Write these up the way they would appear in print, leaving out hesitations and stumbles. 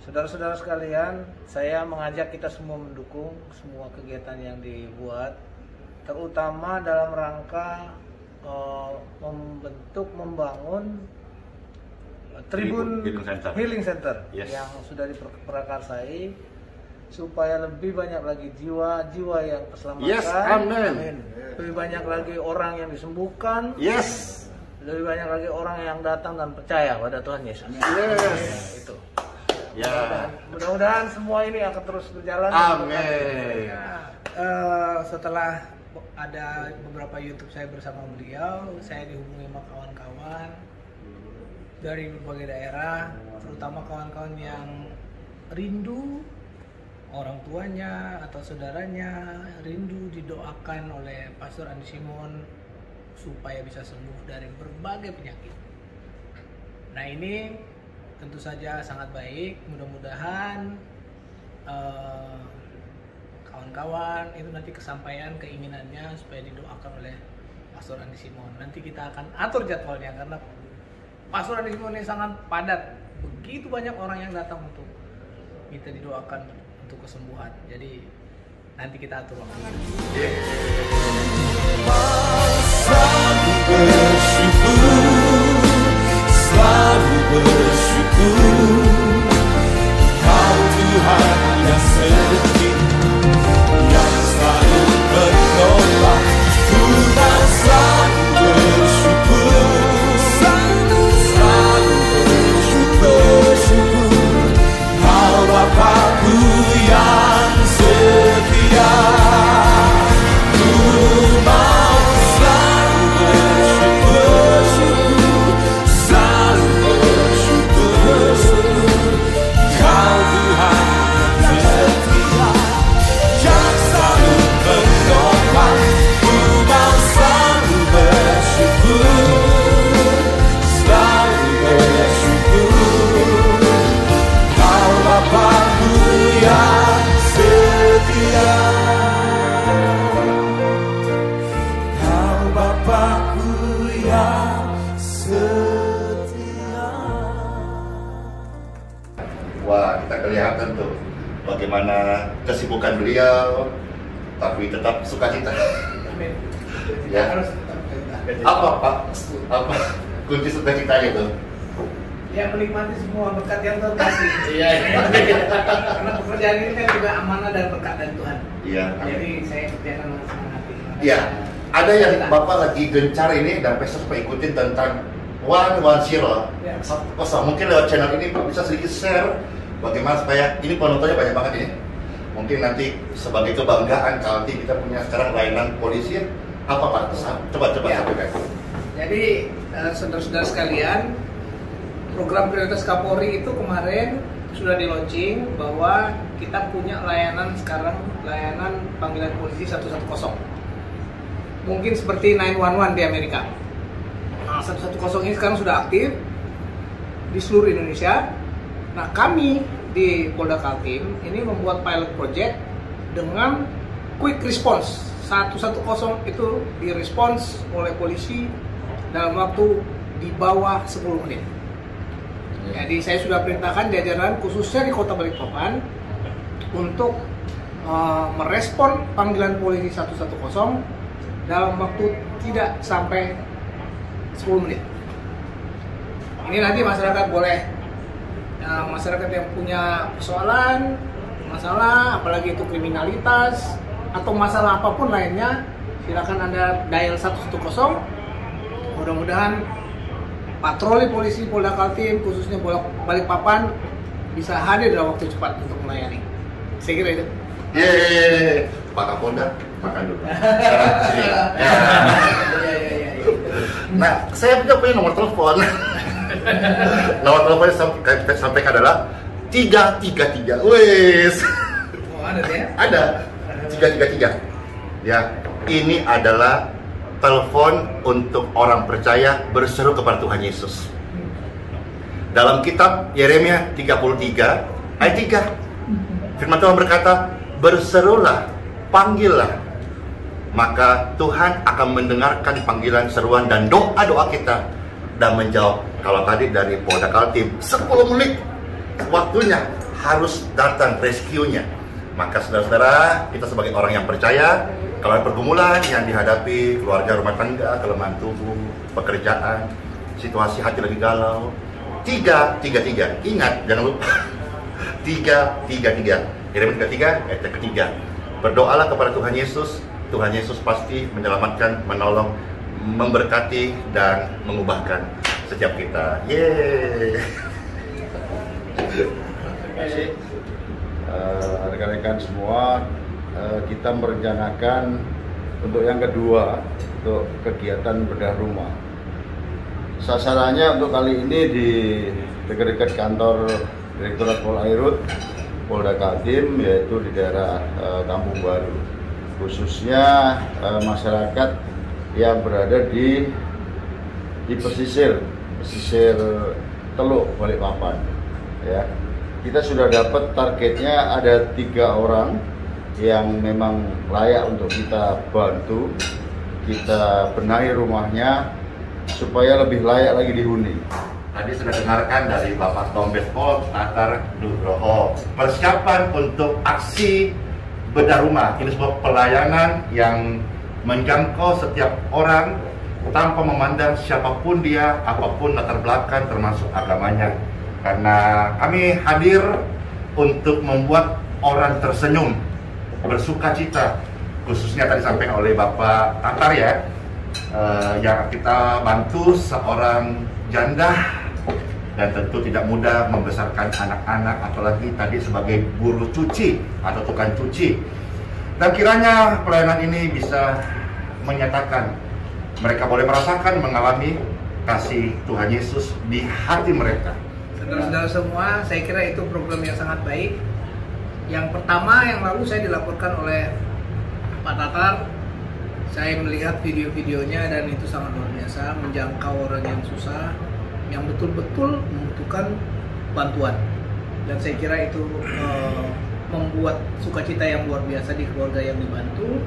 Saudara-saudara sekalian, saya mengajak kita semua mendukung semua kegiatan yang dibuat, terutama dalam rangka membangun Tribun Healing Center yes, yang sudah diprakarsai supaya lebih banyak lagi jiwa-jiwa yang terselamatkan. Yes, amin. Lebih banyak lagi orang yang disembuhkan. Yes. Lebih banyak lagi orang yang datang dan percaya pada Tuhan Yesus. Yes. Ya, itu. Ya. Mudah-mudahan semua ini akan terus berjalan. Amin. Setelah ada beberapa YouTube saya bersama beliau, saya dihubungi sama kawan-kawan dari berbagai daerah, terutama kawan-kawan yang rindu orang tuanya atau saudaranya, rindu didoakan oleh Pastor Andi Simon supaya bisa sembuh dari berbagai penyakit. Nah, ini tentu saja sangat baik. Mudah-mudahan kawan-kawan itu nanti kesampaian keinginannya supaya didoakan oleh Pastor Andi Simon. Nanti kita akan atur jadwalnya karena Pastor Andi Simon ini sangat padat. Begitu banyak orang yang datang untuk kita didoakan untuk kesembuhan. Jadi nanti kita atur waktu. Selalu bersyukur Kau Tuhan yang setia, yang selalu menolong. Tuhan selalu bersyukur, selalu bersyukur. Kau Bapa-Ku yang setia, ku mau selalu bersyukur, selalu bersyukur. Kau Tuhan yang setia, yang selalu menolong. Ku mau selalu bersyukur, selalu bersyukur. Kau Bapa-Ku yang setia, Kau Bapa-Ku yang setia. Wah, kita kelihatan tuh bagaimana kesibukan beliau, tapi tetap sukacita. Amin. Ya. Harus tetap kita. Apa Pak? Apa kunci sukacitanya tuh? Ya, menikmati semua berkat yang Tuhan kasih. Iya. Karena pekerjaan ini kan juga amanah dan berkat dari Tuhan. Iya. Jadi saya kerjakan dengan senang hati. Iya. Ada yang Bapak lagi gencar ini dan pesta supaya ikutin tentang 110. Ya. Mungkin lewat channel ini Pak bisa sedikit share bagaimana supaya ini penontonnya banyak banget ini. Mungkin nanti sebagai kebanggaan kalau nanti kita punya sekarang layanan polisi apa Pak? Coba Ya. sampaikan. Jadi saudara-saudara sekalian, program prioritas Kapolri itu kemarin sudah di launching bahwa kita punya layanan sekarang, layanan panggilan polisi 110. Mungkin seperti 911 di Amerika. Nah, 110 ini sekarang sudah aktif di seluruh Indonesia. Nah, kami di Polda Kaltim ini membuat pilot project dengan quick response. 110 itu direspons oleh polisi dalam waktu di bawah 10 menit. Jadi saya sudah perintahkan jajaran khususnya di Kota Balikpapan untuk merespon panggilan polisi 110 dalam waktu tidak sampai 10 menit. Ini nanti masyarakat boleh, masyarakat yang punya persoalan, masalah, apalagi itu kriminalitas atau masalah apapun lainnya, silakan Anda dial 110. Mudah-mudahan patroli polisi Polda Kaltim khususnya Balikpapan bisa hadir dalam waktu cepat untuk melayani. Saya kira itu. Yeay, Pak Kapolda, makan dulu. Sini. Ya. Nah, saya juga punya nomor telepon. Nomor telepon yang sampaikan adalah 333. Wes. Oh, ada ya? Ada 333. Ya, ini adalah telepon untuk orang percaya berseru kepada Tuhan Yesus. Dalam kitab Yeremia 33 ayat 3, firman Tuhan berkata, berserulah, panggillah, maka Tuhan akan mendengarkan panggilan, seruan dan doa-doa kita dan menjawab. Kalau tadi dari Polda Kaltim 10 menit waktunya harus datang rescue-nya. Maka saudara-saudara, kita sebagai orang yang percaya, kalau ada pergumulan yang dihadapi keluarga, rumah tangga, kelemahan tubuh, pekerjaan, situasi hati lagi galau, 333. Ingat, jangan lupa 333. Yeremia 33 ayat ketiga. Berdoalah kepada Tuhan Yesus. Tuhan Yesus pasti menyelamatkan, menolong, memberkati dan mengubahkan setiap kita. Yeay. Terima kasih rekan-rekan semua. Kita merencanakan untuk yang kedua, untuk kegiatan bedah rumah. Sasarannya untuk kali ini di dekat-dekat kantor Direktorat Polairut Polda Kaltim, yaitu di daerah Kampung Baru, khususnya masyarakat yang berada di pesisir Teluk Balikpapan. Ya, kita sudah dapat targetnya ada 3 orang yang memang layak untuk kita bantu, kita benahi rumahnya supaya lebih layak lagi dihuni. Tadi sudah dengarkan dari Bapak Kombes Pol Tatar Nugroho. Persiapan untuk aksi bedah rumah ini sebuah pelayanan yang menjangkau setiap orang tanpa memandang siapapun dia, apapun latar belakang termasuk agamanya. Karena kami hadir untuk membuat orang tersenyum, bersuka cita, khususnya tadi disampaikan oleh Bapak Tatar ya, yang kita bantu seorang janda dan tentu tidak mudah membesarkan anak-anak, apalagi tadi sebagai buruh cuci atau tukang cuci. Dan kiranya pelayanan ini bisa menyatakan mereka boleh merasakan, mengalami kasih Tuhan Yesus di hati mereka. Saudara-saudara semua, saya kira itu program yang sangat baik. Yang pertama yang lalu saya dilaporkan oleh Pak Tatar, saya melihat video-videonya dan itu sangat luar biasa, menjangkau orang yang susah, yang betul-betul membutuhkan bantuan. Dan saya kira itu membuat sukacita yang luar biasa di keluarga yang dibantu.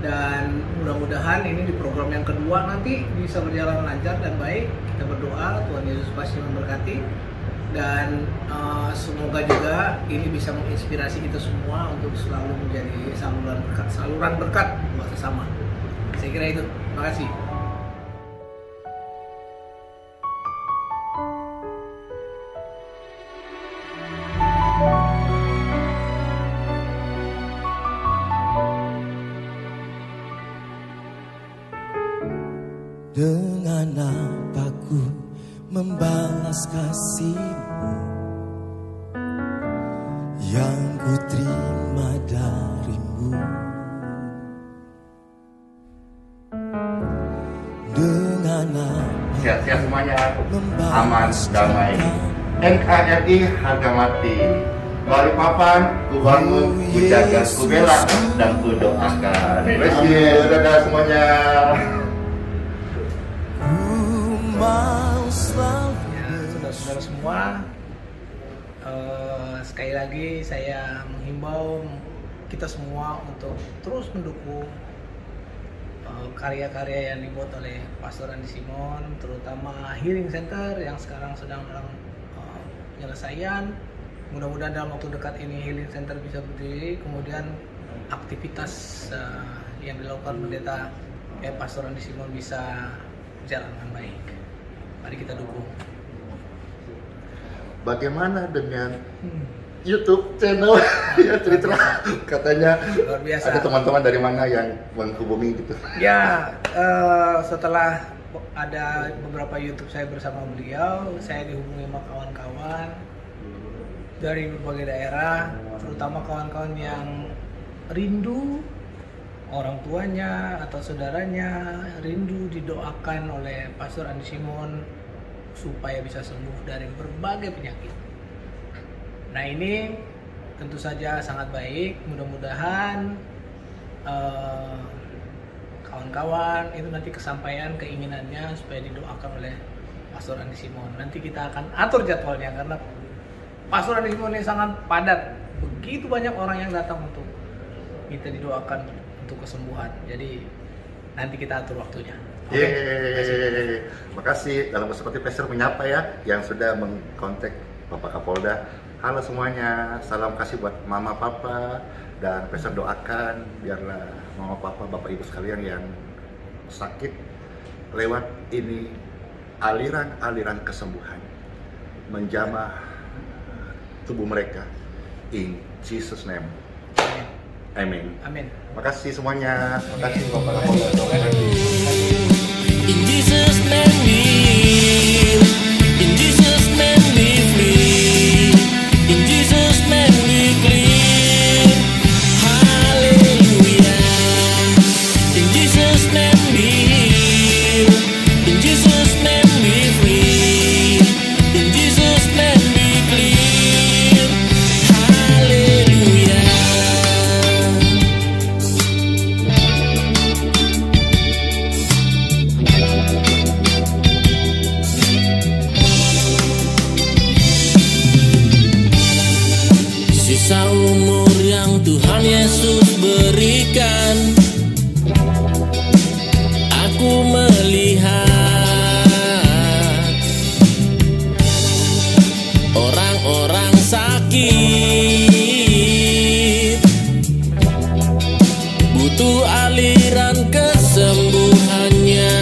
Dan mudah-mudahan ini di program yang kedua nanti bisa berjalan lancar dan baik. Kita berdoa Tuhan Yesus pasti memberkati. Dan semoga juga ini bisa menginspirasi kita semua untuk selalu menjadi saluran berkat buat sesama. Saya kira itu. Terima kasih. Dengan apa ku membalas kasih-Mu yang ku terima dari-Mu? Dengan apa Sehat-sehat semuanya, aman, damai. NKRI harga mati. Balikpapan, ku bangun, ku jaga, ku bela, dan ku doakan. Bless you, dadah semuanya. Ya, saudara-saudara semua, sekali lagi saya menghimbau kita semua untuk terus mendukung karya-karya yang dibuat oleh Pastor Andi Simon, terutama Healing Center yang sekarang sedang dalam penyelesaian. Mudah-mudahan dalam waktu dekat ini Healing Center bisa berdiri, kemudian aktivitas yang dilakukan pendeta Pastor Andi Simon bisa berjalan dengan baik. Mari kita dukung. Bagaimana dengan YouTube channel? Ya, cerita katanya Luar biasa. ada teman-teman dari mana yang menghubungi gitu. Ya, setelah ada beberapa YouTube saya bersama beliau, saya dihubungi sama kawan-kawan dari berbagai daerah, terutama kawan-kawan yang rindu orang tuanya atau saudaranya, rindu didoakan oleh Pastor Andi Simon supaya bisa sembuh dari berbagai penyakit. Nah, ini tentu saja sangat baik. Mudah-mudahan kawan-kawan itu nanti kesampaian keinginannya supaya didoakan oleh Pastor Andi Simon. Nanti kita akan atur jadwalnya karena Pastor Andi Simon ini sangat padat. Begitu banyak orang yang datang untuk kita didoakan untuk kesembuhan. Jadi nanti kita atur waktunya. Makasih dalam seperti Pastor menyapa ya yang sudah mengkontak Bapak Kapolda Halo semuanya, salam kasih buat mama papa, dan Pastor doakan biarlah mama papa, bapak ibu sekalian yang sakit lewat ini aliran-aliran kesembuhan menjamah tubuh mereka. In Jesus name. Amin. Amin. Makasih semuanya. Makasih Bapak Kapolda. In Jesus name we heal. In Jesus name we free. In Jesus name we clear. Hallelujah. In Jesus name we heal. In Jesus name we free. In Jesus name we clear. Hallelujah. Sisa umur yang Tuhan Yesus berikan, aku melihat orang-orang sakit butuh aliran kesembuhannya.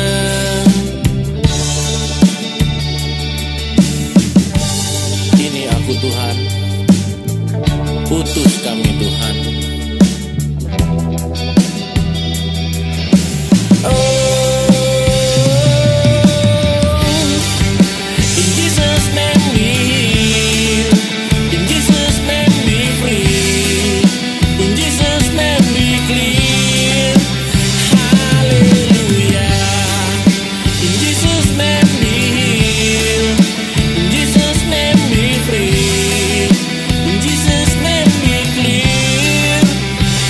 Ini aku Tuhan, putus kami Tuhan. In Jesus name we heal. In Jesus name we free. In Jesus name we clear. Hallelujah. In Jesus name we heal. In Jesus name we free. In Jesus name we clear.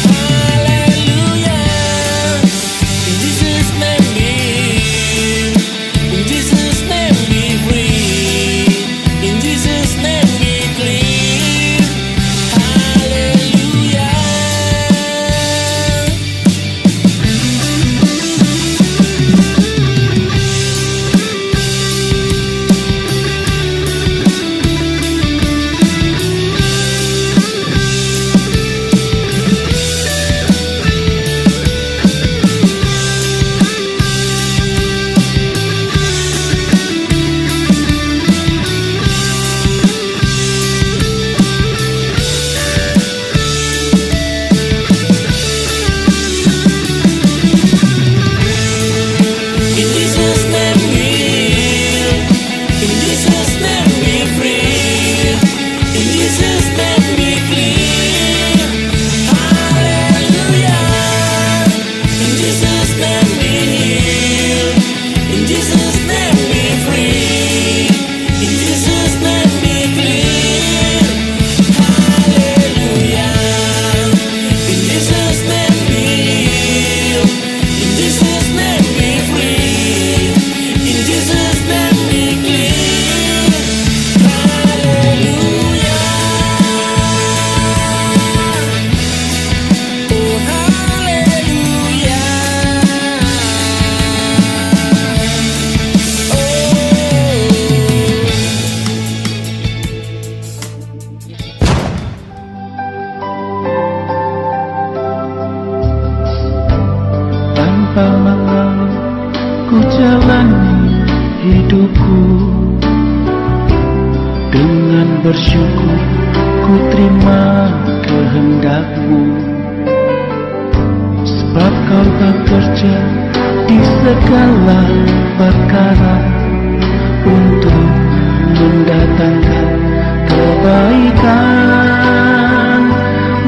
Hallelujah. In Jesus name we heal. In Jesus name we free. In Jesus name we clear. Hallelujah. In Jesus name we heal. In Jesus name we free. In Jesus name we clear. Hallelujah. In Jesus name we heal. In Jesus name we free. In Jesus name we clear. Hallelujah. In Jesus name we heal. In Jesus name we free. In Jesus name we clear. Hallelujah. Oh hallelujah. Tanpa mengeluh ku jalani hidupku, dengan bersyukur ku terima kehendak-Mu, sebab Kau bekerja di segala perkara untuk mendatangkan kebaikan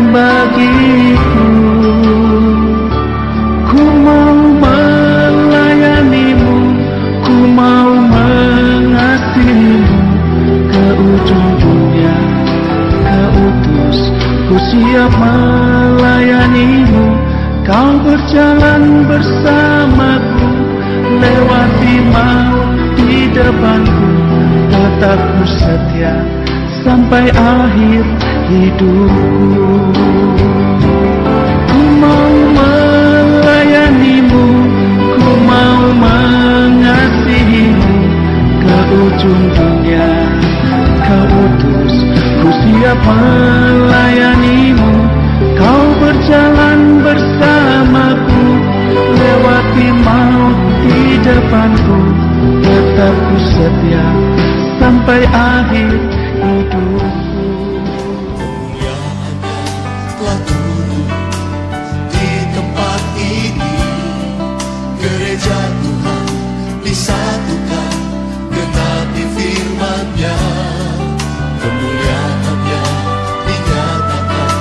bagiku. Ku mau melayani-Mu, ku mau mengasihi-Mu, ke ujung dunia Kau utus, ku siap melayani-Mu. Kau berjalan bersamaku, lewati maut di depanku, tetap ku setia sampai akhir hidupku. Ku mau melayani-Mu, ku mau mengasihi-Mu, ke ujung dunia Kau utus, ku siap melayanimu. Kau berjalan bersamaku, lewati maut di depanku. Tetap ku setia sampai akhir hidupku. Kemuliaannya telah turun di tempat ini. Gereja Tuhan disatukan, genapi firman-Nya. Kemuliaannya dinyatakan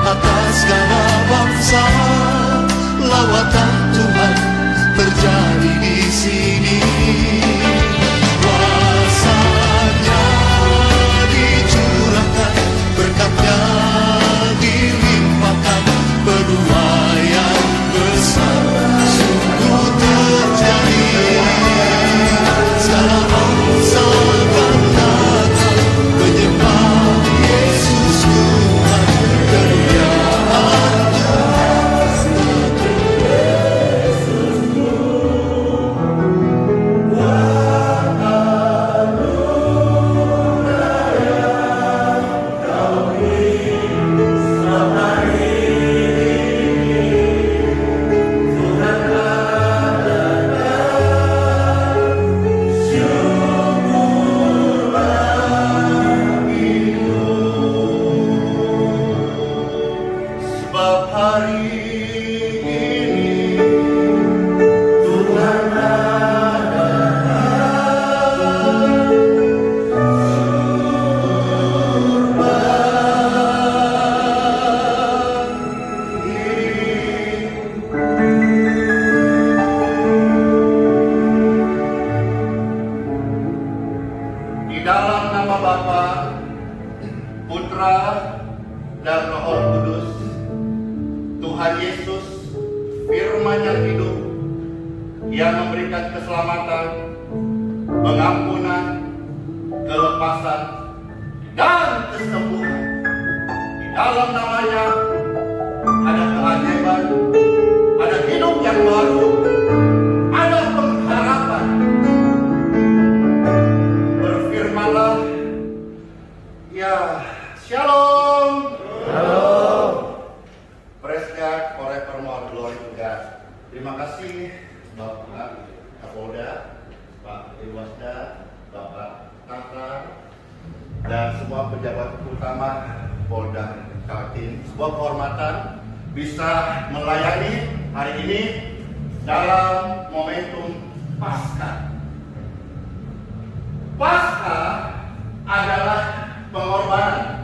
atas segala bangsa. Lawatan Tuhan terjadi di sini. Kuasa-Nya dicurahkan, berkat-Nya dilimpahkan. Penuaian besar sungguh terjadi. Segala bangsa akan datang menyembah Yesus Tuhan. Kemuliaan-Nya sebab hari ini Tuhan Di dalam nama Bapa, Putra, dan Roh Kudus, Tuhan Yesus, firman yang hidup, yang memberikan keselamatan, pengampunan, kelepasan, dan kesembuhan. Di dalam namanya ada keajaiban, ada hidup yang baru, ada pengharapan. Berfirmanlah, ya, Shalom. Praise God, forevermore, glory to God. Terima kasih Bapak Kapolda, Pak Irwasda, Bapak Tata, dan semua pejabat utama Polda Kaltim. Sebuah kehormatan bisa melayani hari ini dalam momentum Paskah. Paskah adalah pengorbanan.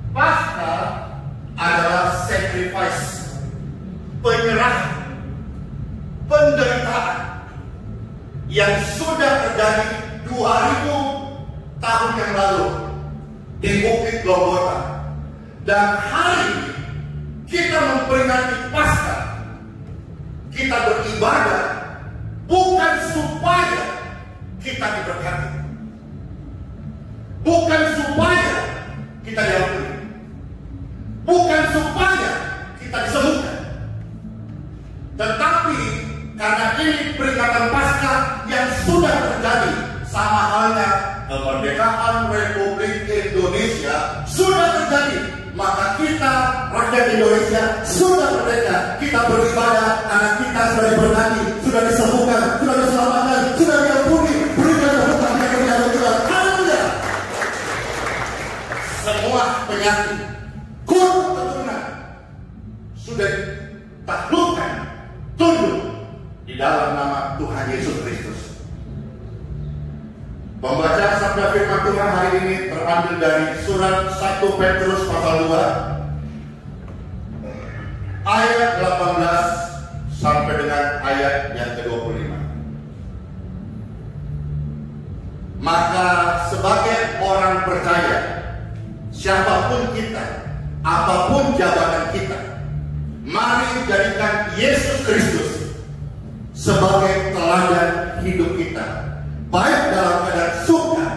Paskah adalah sacrifice, penyerahan, penderitaan yang sudah terjadi 2000 tahun yang lalu di Bukit Golgota. Dan hari ini kita memperingati Paskah. Kita beribadah bukan supaya kita diberkati, bukan supaya kita diampuni, bukan supaya kita disembuhkan, tetapi karena ini peringatan Paskah yang sudah terjadi, sama halnya kemerdekaan Republik Indonesia sudah terjadi, maka kita rakyat Indonesia sudah merdeka. Kita beribadah karena kita sudah diberkati, sudah disembuhkan, sudah diselamatkan, sudah diampuni, berikan tepuk tangan kepada Tuhan. Haleluya. Semua penyakit, kutuk keturunan sudah taklukkan, tunduk di dalam nama Tuhan Yesus Kristus. Pembacaan sabda firman Tuhan hari ini terambil dari surat 1 Petrus pasal 2 ayat 18 sampai dengan ayat yang ke-25. Maka sebagai orang percaya, siapapun kita, apapun jabatan kita, mari jadikan Yesus Kristus sebagai teladan hidup kita, baik dalam keadaan suka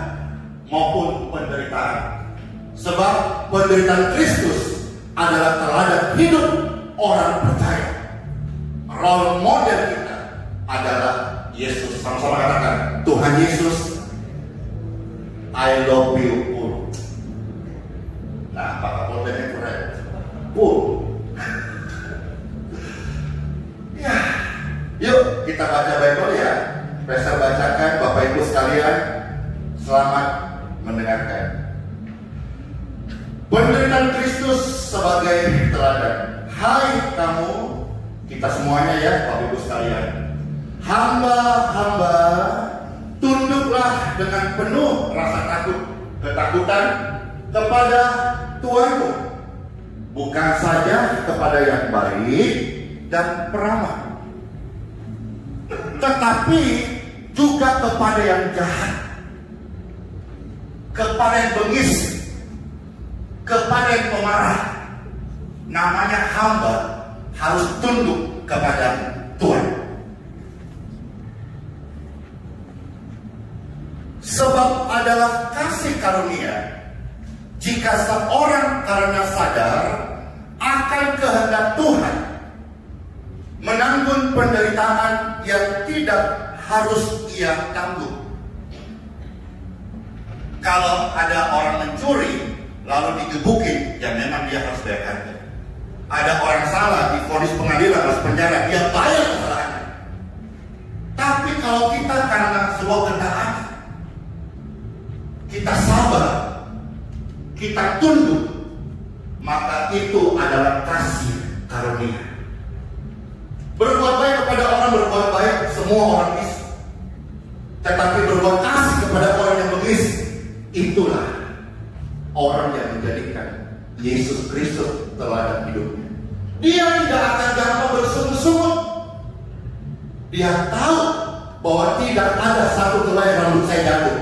maupun penderitaan. Sebab penderitaan Kristus adalah teladan hidup orang percaya. Role model kita adalah Yesus. Sama-sama katakan, Tuhan Yesus, I love you all. teladan. Hai kamu, kita semuanya ya Bapak Ibu sekalian, hamba-hamba, tunduklah dengan penuh rasa ketakutan kepada Tuanmu, bukan saja kepada yang baik dan peramah, tetapi juga kepada yang jahat, kepada yang bengis, kepada yang pemarah. Namanya hamba harus tunduk kepada Tuhan. Sebab adalah kasih karunia jika seorang karena sadar akan kehendak Tuhan menanggung penderitaan yang tidak harus ia tanggung. Kalau ada orang mencuri lalu digebukin, ya memang dia harus bayar harga. Ada orang salah divonis pengadilan harus penjara, dia bayar kesalahannya. Tapi kalau kita karena sebuah ketaatan, kita sabar, kita tunduk, maka itu adalah kasih karunia. Berbuat baik kepada orang berbuat baik, semua orang bisa. Tetapi berbuat kasih kepada orang yang bengis, itulah orang yang menjadikan Yesus Kristus teladan hidupnya. Dia tidak akan gampang bersungut-sungut. Dia tahu bahwa tidak ada satu helai rambut saya jatuh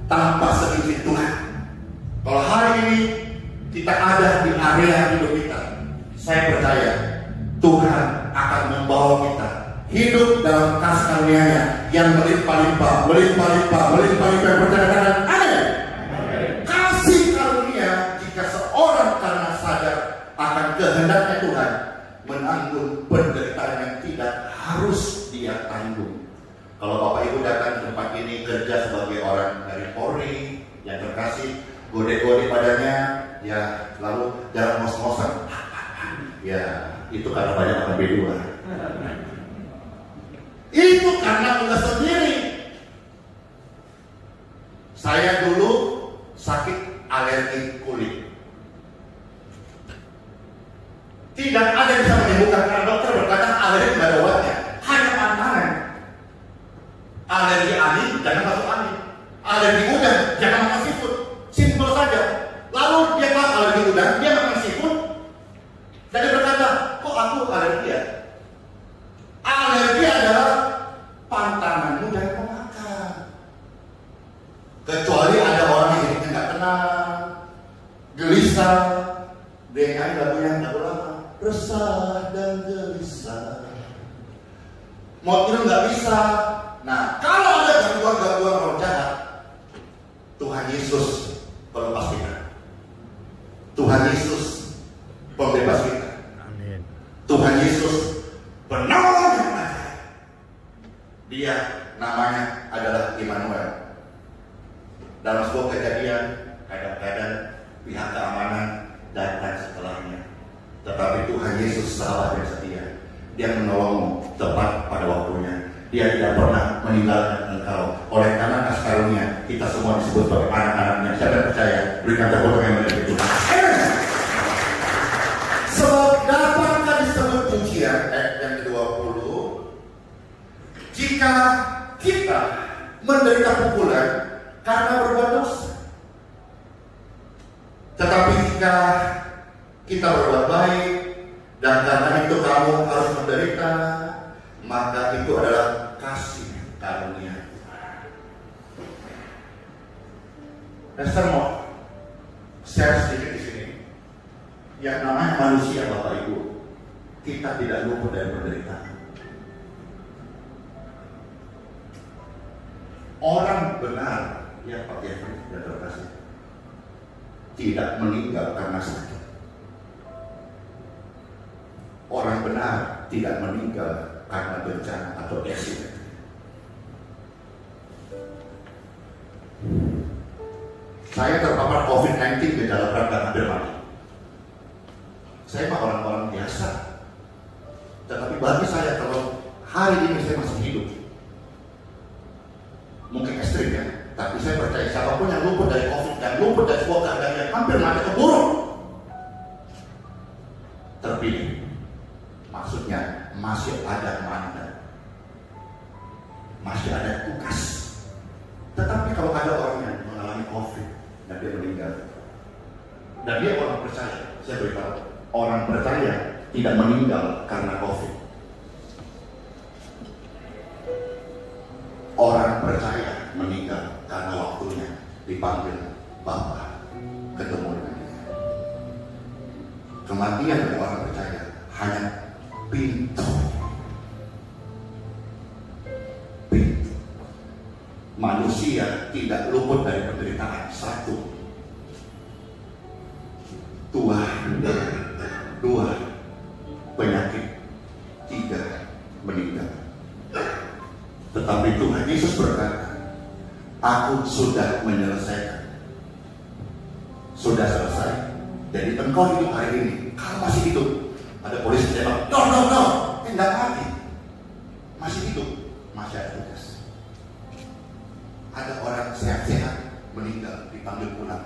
tanpa seizin Tuhan. Kalau hari ini kita ada di area hidup kita, saya percaya Tuhan akan membawa kita hidup dalam kasih karunia-Nya yang melimpah-limpah, melimpah-limpah, melimpah-limpah. Percayakan, amin. Kasih karunia jika seorang karena sadar akan kehendaknya Tuhan menanggung penderitaan yang tidak harus dia tanggung. Kalau Bapak Ibu datang ke tempat ini kerja sebagai orang dari Polri yang terkasih, gode-gode padanya, ya lalu jalan ngos-ngosan, ya itu karena banyak makan B2. Itu karena udah sendiri. Saya dulu sakit alergi kulit. Tidak ada yang bisa menyembuhkan, karena dokter berkata alergi tidak ada obatnya, hanya pantangan. Alergi angin, jangan masuk angin. Alergi udang, jangan makan seafood. Simpel saja. Lalu dia tahu alergi udang, dia makan seafood. Dan dia berkata, kok aku alergi ya? Alergi adalah pantanganmu jangan kau makan. Kecuali ada orang yang tidak tenang, gelisah, dengan lagu lama, resah dan gelisah. Mau tidur nggak bisa. Nah, kalau ada gangguan-gangguan roh jahat, Tuhan Yesus pelepas kita. Tuhan Yesus pembebas kita. Amin. Tuhan Yesus penolong yang ajaib. Dia namanya adalah Immanuel. Dalam sebuah kejadian, kadang-kadang pihak keamanan datang setelahnya. Tetapi Tuhan Yesus sahabat yang setia. Dia menolongmu tepat pada waktunya. Dia tidak pernah meninggalkan engkau. Oleh karena kasih karunia, kita semua disebut sebagai anak-anaknya. Siapa yang percaya? Berikan tepuk tangan yang menerima Tuhan. Sebab dapatkah disebut pujian ayat yang ke-20 jika kita menderita pukulan karena berbuat dosa. Tetapi jika kita berbuat baik dan karena itu kamu harus menderita, maka itu adalah kasih karunia. Saya mau share sedikit di sini. Yang namanya manusia, Bapak Ibu, kita tidak luput dari penderitaan. Orang benar, ya Pak Jeffrey dan terkasih, tidak meninggal karena sakit. Orang benar tidak meninggal karena bencana atau accident. Saya terpapar COVID-19 gejala berat dan hampir mati. Saya mah orang-orang biasa. Tetapi bagi saya kalau hari ini saya masih hidup, mungkin ekstrim ya, tapi saya percaya siapapun yang luput dari COVID dan luput dari sebuah keadaan yang hampir mati keburu, Dan dia orang percaya. Saya beritahu, orang percaya tidak meninggal karena COVID. Orang percaya meninggal karena waktunya dipanggil Bapa, ketemu dengan dia. Kematian dari orang percaya hanya pintu. Manusia tidak luput dari penderitaan. 1, 2, penyakit. 3, meninggal. Tetapi Tuhan Yesus berkata, aku sudah menyelesaikan. Sudah selesai. Jadi engkau hidup hari ini, kalau masih hidup, ada polisi tembak, no, tidak mati. Masih hidup, masih ada tugas. Ada orang sehat-sehat meninggal, dipanggil pulang.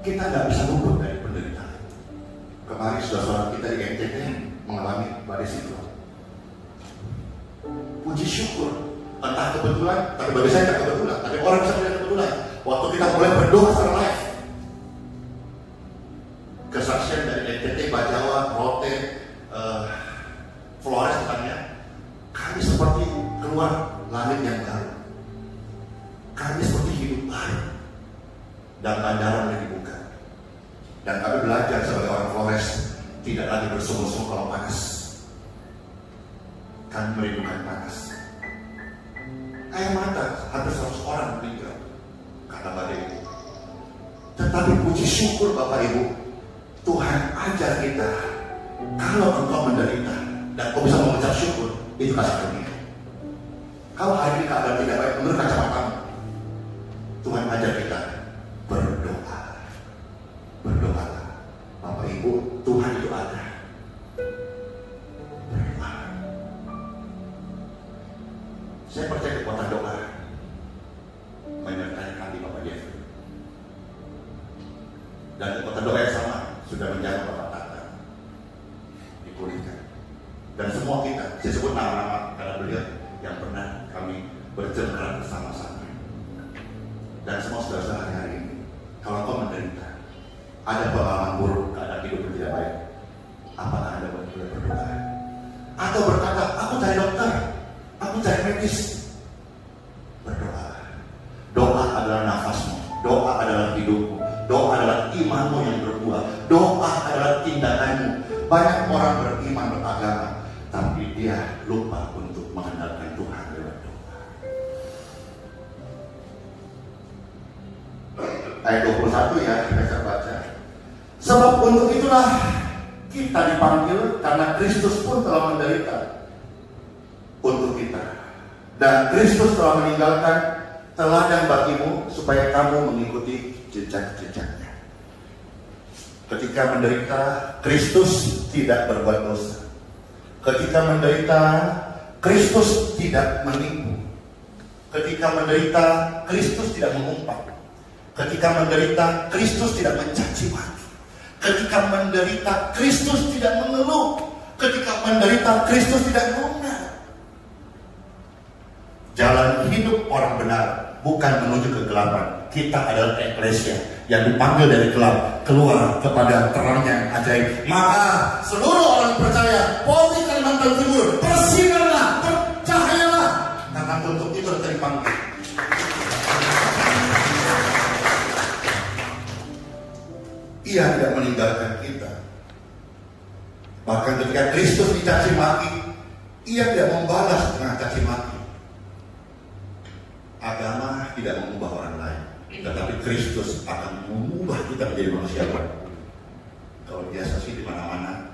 Kita nggak bisa luput dari penderitaan. Kemarin saudara kita di NTT mengalami badai siklon. Puji syukur, entah kebetulan, tapi bagi saya tak kebetulan. Tapi orang bisa melihat kebetulan. Waktu kita mulai berdoa secara live, kesaksian dari NTT, Bajawa, Rote, Flores katanya, kami seperti keluar langit yang baru. Kami seperti hidup baru. Dan bandara mulai dibuka. Dan kami belajar sebagai orang Flores tidak lagi bersungut-sungut kalau panas. Kami merindukan panas. Air mata hampir 100 orang meninggal karena badai itu. Tetapi puji syukur Bapak Ibu, Tuhan ajar kita, kalau engkau menderita dan kau bisa mengucap syukur, itu kasih karunia. Kalau hari ini keadaan tidak baik menurut kacamatamu, Tuhan ajar kita berdoa. Berdoalah. Bapak Ibu, Tuhan itu ada. Berdoa. Saya percaya kekuatan doa menyertai hati Bapak Jeffrey. Dan kekuatan doa yang sama sudah menjaga Bapak Tata dipulihkan. Dan semua kita, saya sebut nama-nama karena beliau yang pernah kami berjengkrak bersama-sama. Dan semua saudara-saudara hari ini, kalau kau menderita, ada pengalaman buruk, keadaan hidup yang tidak baik, apakah Anda boleh berdoa? Atau berkata, aku cari dokter, aku cari medis. Berdoa. Doa adalah nafasmu, doa adalah hidupmu, doa adalah imanmu yang berbuah, doa adalah tindakanmu. Banyak orang beriman beragama, tapi dia lupa untuk mengandalkan Tuhan lewat doa. Ayat 21 ya, kita baca. Sebab untuk itulah kita dipanggil, karena Kristus pun telah menderita untuk kita. Dan Kristus telah meninggalkan teladan bagimu supaya kamu mengikuti jejak-jejaknya. Ketika menderita, Kristus tidak berbuat dosa. Ketika menderita, Kristus tidak menipu. Ketika menderita, Kristus tidak mengumpat. Ketika menderita, Kristus tidak mencaci maki. Ketika menderita, Kristus tidak mengeluh. Ketika menderita, Kristus tidak ngomel. Jalan hidup orang benar bukan menuju kegelapan. Kita adalah eklesia yang dipanggil dari gelap keluar kepada terang yang ajaib. Maka seluruh orang percaya, Polri Kalimantan Timur, bersinarlah, bercahayalah, karena untuk itu kita dipanggil. Ia tidak meninggalkan kita. Bahkan ketika Kristus dicaci maki, ia tidak membalas dengan caci maki. Agama tidak mengubah orang lain, tetapi Kristus akan mengubah kita menjadi manusia baru. Kalau biasa sih di mana-mana,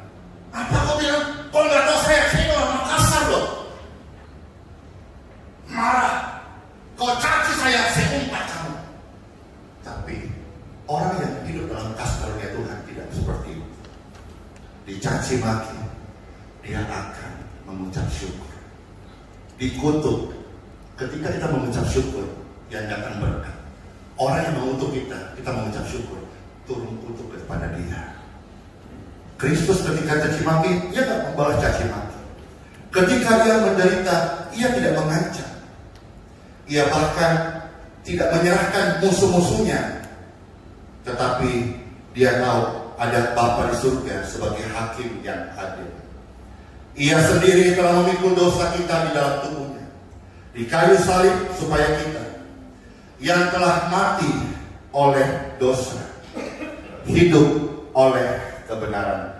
apa kau bilang? Kau nggak tahu saya orang kasar loh. Marah. Kau caci saya umpat kamu. Tapi orang yang hidup dalam kasih karunia Tuhan tidak seperti itu. Dicaci maki, dia akan mengucap syukur. Dikutuk, ketika kita mengucap syukur, dia akan berkat. Orang yang mengutuk kita mengucap syukur, turun kutuk kepada dia. Kristus ketika caci maki, ia tidak membalas caci maki. Ketika dia menderita, ia tidak mengancam. Ia bahkan tidak menyerahkan musuh-musuhnya tetapi dia tahu ada Bapa di surga sebagai hakim yang adil. Ia sendiri telah memikul dosa kita di dalam tubuhnya di kayu salib, supaya kita yang telah mati oleh dosa hidup oleh kebenaran.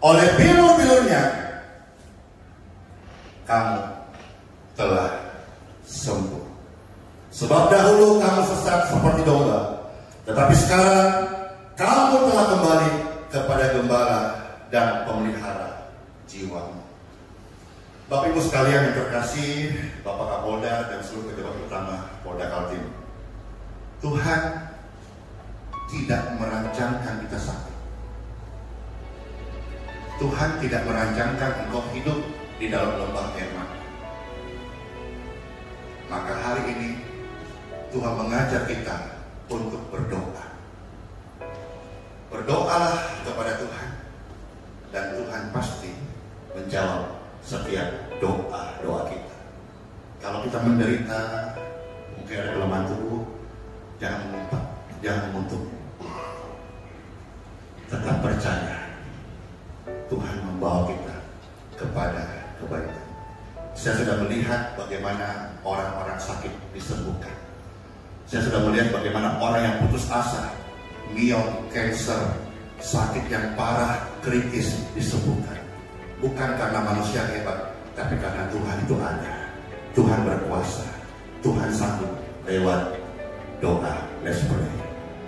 Oleh bilur-bilurnya kamu telah sembuh. Sebab dahulu kamu sesat seperti domba, tetapi sekarang kamu telah kembali kepada gembala dan pemelihara jiwamu. Bapak Ibu sekalian yang terkasih, Bapak Kapolda dan seluruh pejabat utama Polda Kaltim, Tuhan tidak merancangkan kita sakit. Tuhan tidak merancangkan engkau hidup di dalam lembah air mata. Maka hari ini Tuhan mengajak kita untuk berdoa. Berdoalah kepada Tuhan, dan Tuhan pasti menjawab setiap doa kita. Kalau kita menderita, mungkin ada kelemahan tubuh, jangan mengumpat, jangan mengutuk. Tetap percaya, Tuhan membawa kita kepada kebaikan. Saya sudah melihat bagaimana orang-orang sakit disembuhkan. Saya sudah melihat bagaimana orang yang putus asa, miom, cancer, sakit yang parah, kritis disembuhkan. Bukan karena manusia hebat, tapi karena Tuhan itu ada. Tuhan berkuasa, Tuhan sanggup lewat doa. Let's pray.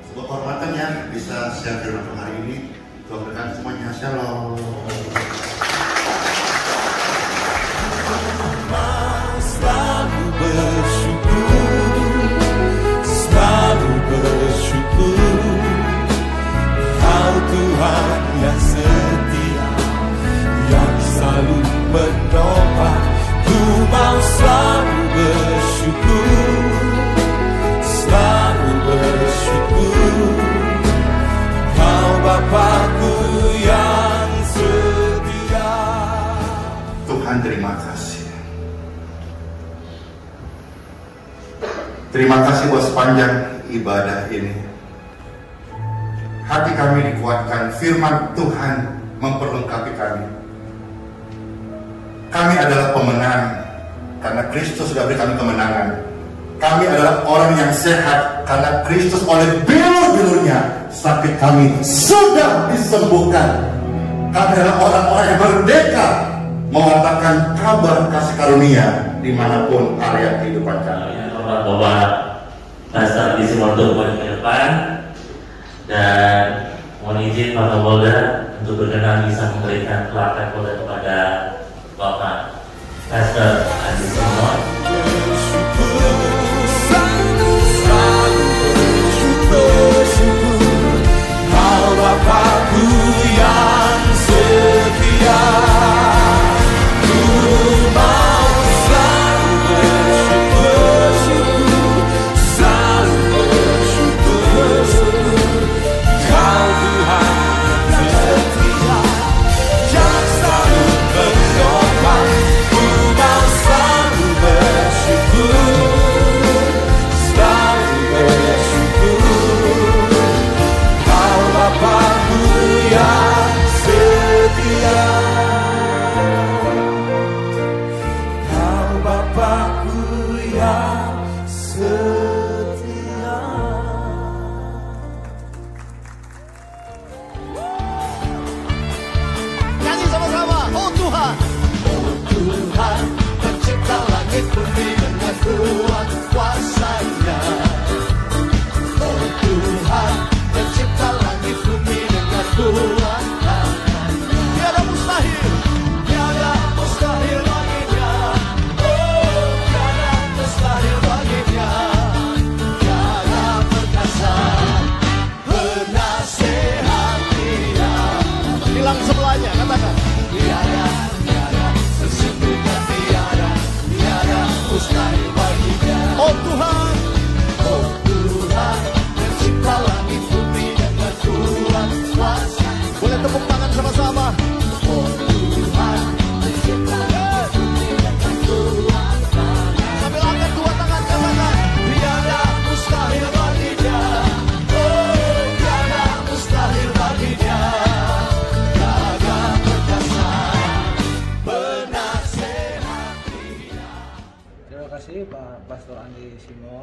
Sebuah kehormatannya bisa share firman hari ini. Tuhan berkati semuanya. Shalom. Selalu bersyukur, selalu bersyukur. Kau Tuhan yang setia, yang selalu menopang. Ku mau selalu bersyukur, selalu bersyukur. Kau Bapakku yang setia. Tuhan, terima kasih. Terima kasih buat sepanjang ibadah ini. Hati kami dikuatkan, firman Tuhan memperlengkapi kami. Kami adalah pemenang karena Kristus sudah beri kami kemenangan. Kami adalah orang yang sehat karena Kristus oleh bilur-bilurnya sakit kami sudah disembuhkan. Kami adalah orang-orang yang merdeka mengatakan kabar kasih karunia dimanapun area kehidupan kami. Bapak Pastor di Simorto ke depan, dan mohon izin Pak Kapolda untuk berkenan bisa memberikan plakat Polda kepada Bapak Pastor Adi Simon. Kau Bapakku yang setia. Bersyukur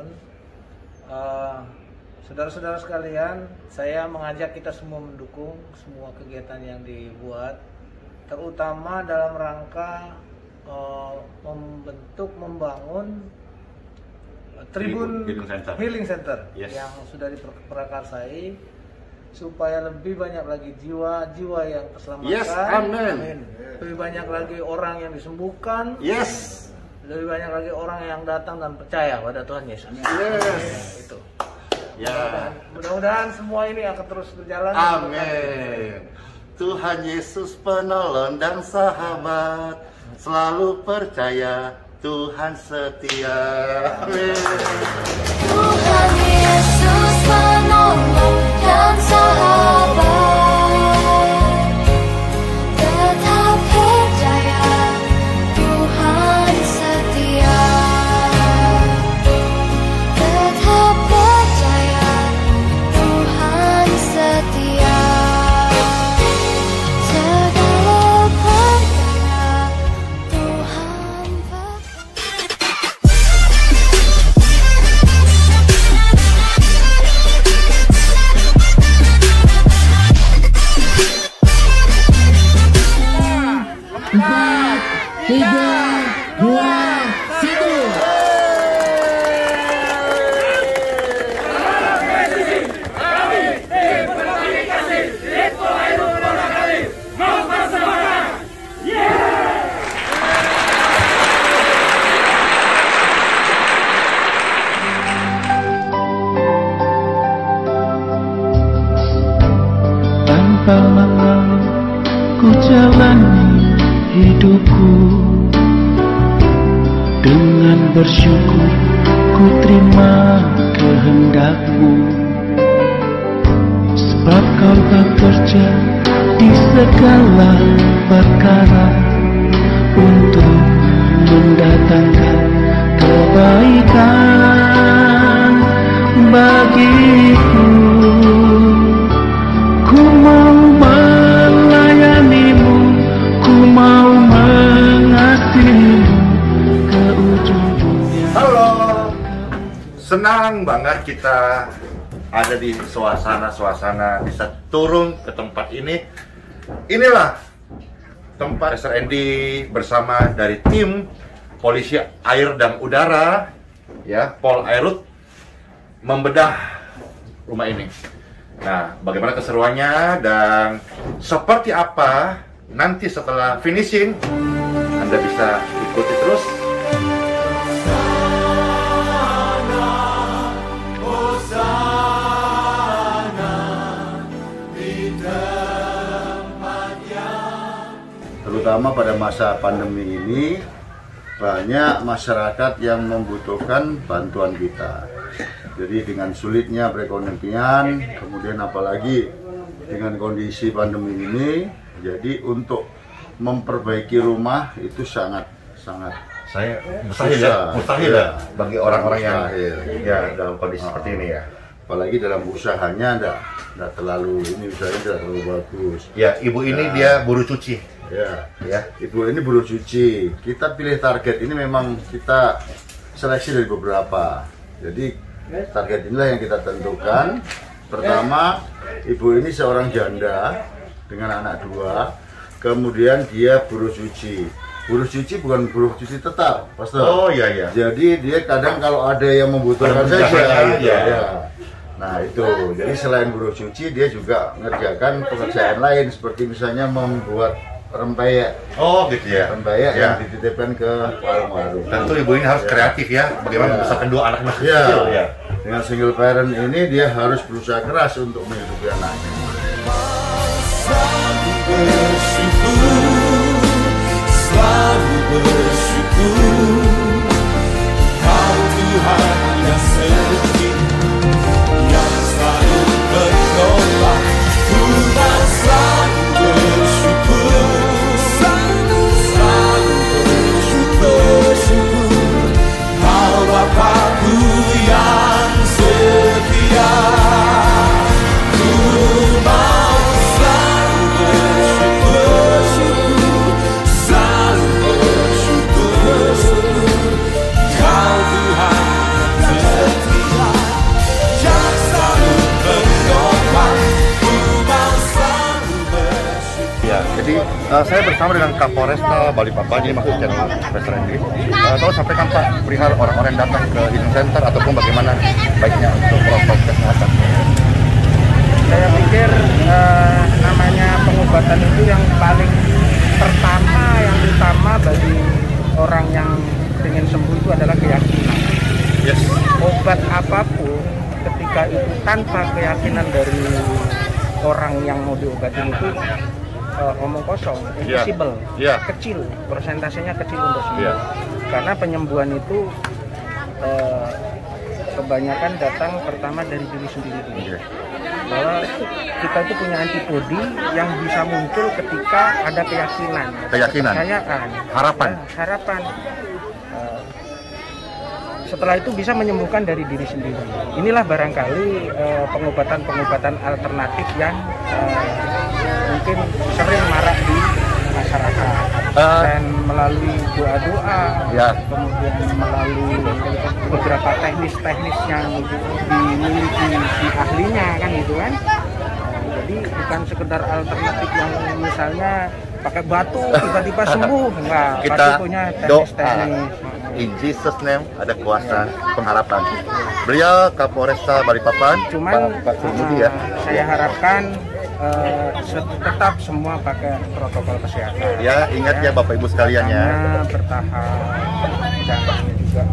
membangun. Saudara-saudara sekalian, saya mengajak kita semua mendukung semua kegiatan yang dibuat, terutama dalam rangka membangun Tribun Healing Center Yes. yang sudah diprakarsai supaya lebih banyak lagi jiwa-jiwa yang terselamatkan. Yes, amin. Lebih banyak lagi orang yang disembuhkan. Yes. Lebih banyak lagi orang yang datang dan percaya pada Tuhan Yesus. Yes. Itu. Ya. Mudah-mudahan semua ini akan terus berjalan. Amin. Tuhan Yesus penolong dan sahabat, selalu percaya Tuhan setia. Amin. Tuhan Yesus penolong dan sahabat, tetap percaya Tuhan setia. Tetap percaya Tuhan setia. Segala perkara Tuhan tanpa mengeluh ku jalani hidupku, dengan bersyukur ku terima kehendak-Mu, sebab Kau bekerja di segala perkara untuk mendatangkan kebaikan bagiku. Ku mau melayani-Mu, ku mau mengasihi-Mu ke ujung dunia. Halo, senang banget kita ada di suasana bisa turun ke tempat ini. Inilah tempat Pastor Andy bersama dari tim Polisi Air dan Udara, ya, Pol Airut, membedah rumah ini. Nah, bagaimana keseruannya dan seperti apa nanti setelah finishing, Anda bisa ikuti terus. Terutama pada masa pandemi ini, banyak masyarakat yang membutuhkan bantuan kita. Jadi dengan sulitnya perekonomian, kemudian apalagi dengan kondisi pandemi ini, jadi untuk memperbaiki rumah itu sangat Mustahil ya bagi orang-orang yang ya dalam kondisi seperti ini ya. Apalagi dalam usahanya enggak terlalu, ini usahanya tidak terlalu bagus. Ya, ibu ini dia buruh cuci. Ya, ibu ini buruh cuci. Kita pilih target ini memang kita seleksi dari beberapa. Jadi target inilah yang kita tentukan. Pertama, ibu ini seorang janda dengan anak 2. Kemudian dia buruh cuci. Buruh cuci bukan buruh cuci tetap, Pastor. Oh iya. Jadi dia kadang kalau ada yang membutuhkan saja. Ya. Nah itu, jadi selain buruh cuci, dia juga mengerjakan pekerjaan lain seperti misalnya membuat rempeyek. Oh gitu ya. Rempeyek Ya. yang dititipkan ke warung-warung. Tentu ibu ini harus kreatif ya. Bagaimana membesarkan 2 anak masih Ya. kecil ya. Dengan single parent ini dia harus berusaha keras untuk menghidupi anaknya. Selalu bersyukur, Kau Tuhan yang setia, yang selalu menolong. Tuhan selalu bersyukur, selalu bersyukur, Kau Bapa-Ku yang setia. Ku mau selalu bersyukur, selalu bersyukur, Kau Tuhan yang setia. Saya bersama dengan Kapolresta Balikpapan, ini maksud channel Pastor Hendy. Tolong sampaikan Pak perihal orang-orang yang datang ke Healing Center ataupun bagaimana baiknya untuk protokol kesehatan. Saya pikir namanya pengobatan itu yang paling pertama, yang utama bagi orang yang ingin sembuh itu adalah keyakinan. Yes. Obat apapun ketika itu tanpa keyakinan dari orang yang mau diobatin itu omong kosong, invisible, kecil, persentasenya kecil untuk sembuh. Karena penyembuhan itu kebanyakan datang pertama dari diri sendiri. Bahwa kita itu punya antibodi yang bisa muncul ketika ada keyakinan, kepercayaan, harapan. Setelah itu bisa menyembuhkan dari diri sendiri. Inilah barangkali pengobatan-pengobatan alternatif yang mungkin sering marak di masyarakat. Dan melalui doa-doa, kemudian melalui beberapa teknis-teknis yang dimiliki si ahlinya kan gitu kan. Jadi bukan sekedar alternatif yang misalnya pakai batu tiba-tiba sembuh, enggak. Kita punya teknis-teknis. In Jesus name ada kuasa pengharapan. Beliau Kapolresta Balikpapan. Cuman Pak Sumudi ya. Saya harapkan tetap semua pakai protokol kesehatan. Ya, ingat ya Bapak Ibu sekalian ya. Bertahap, jangan juga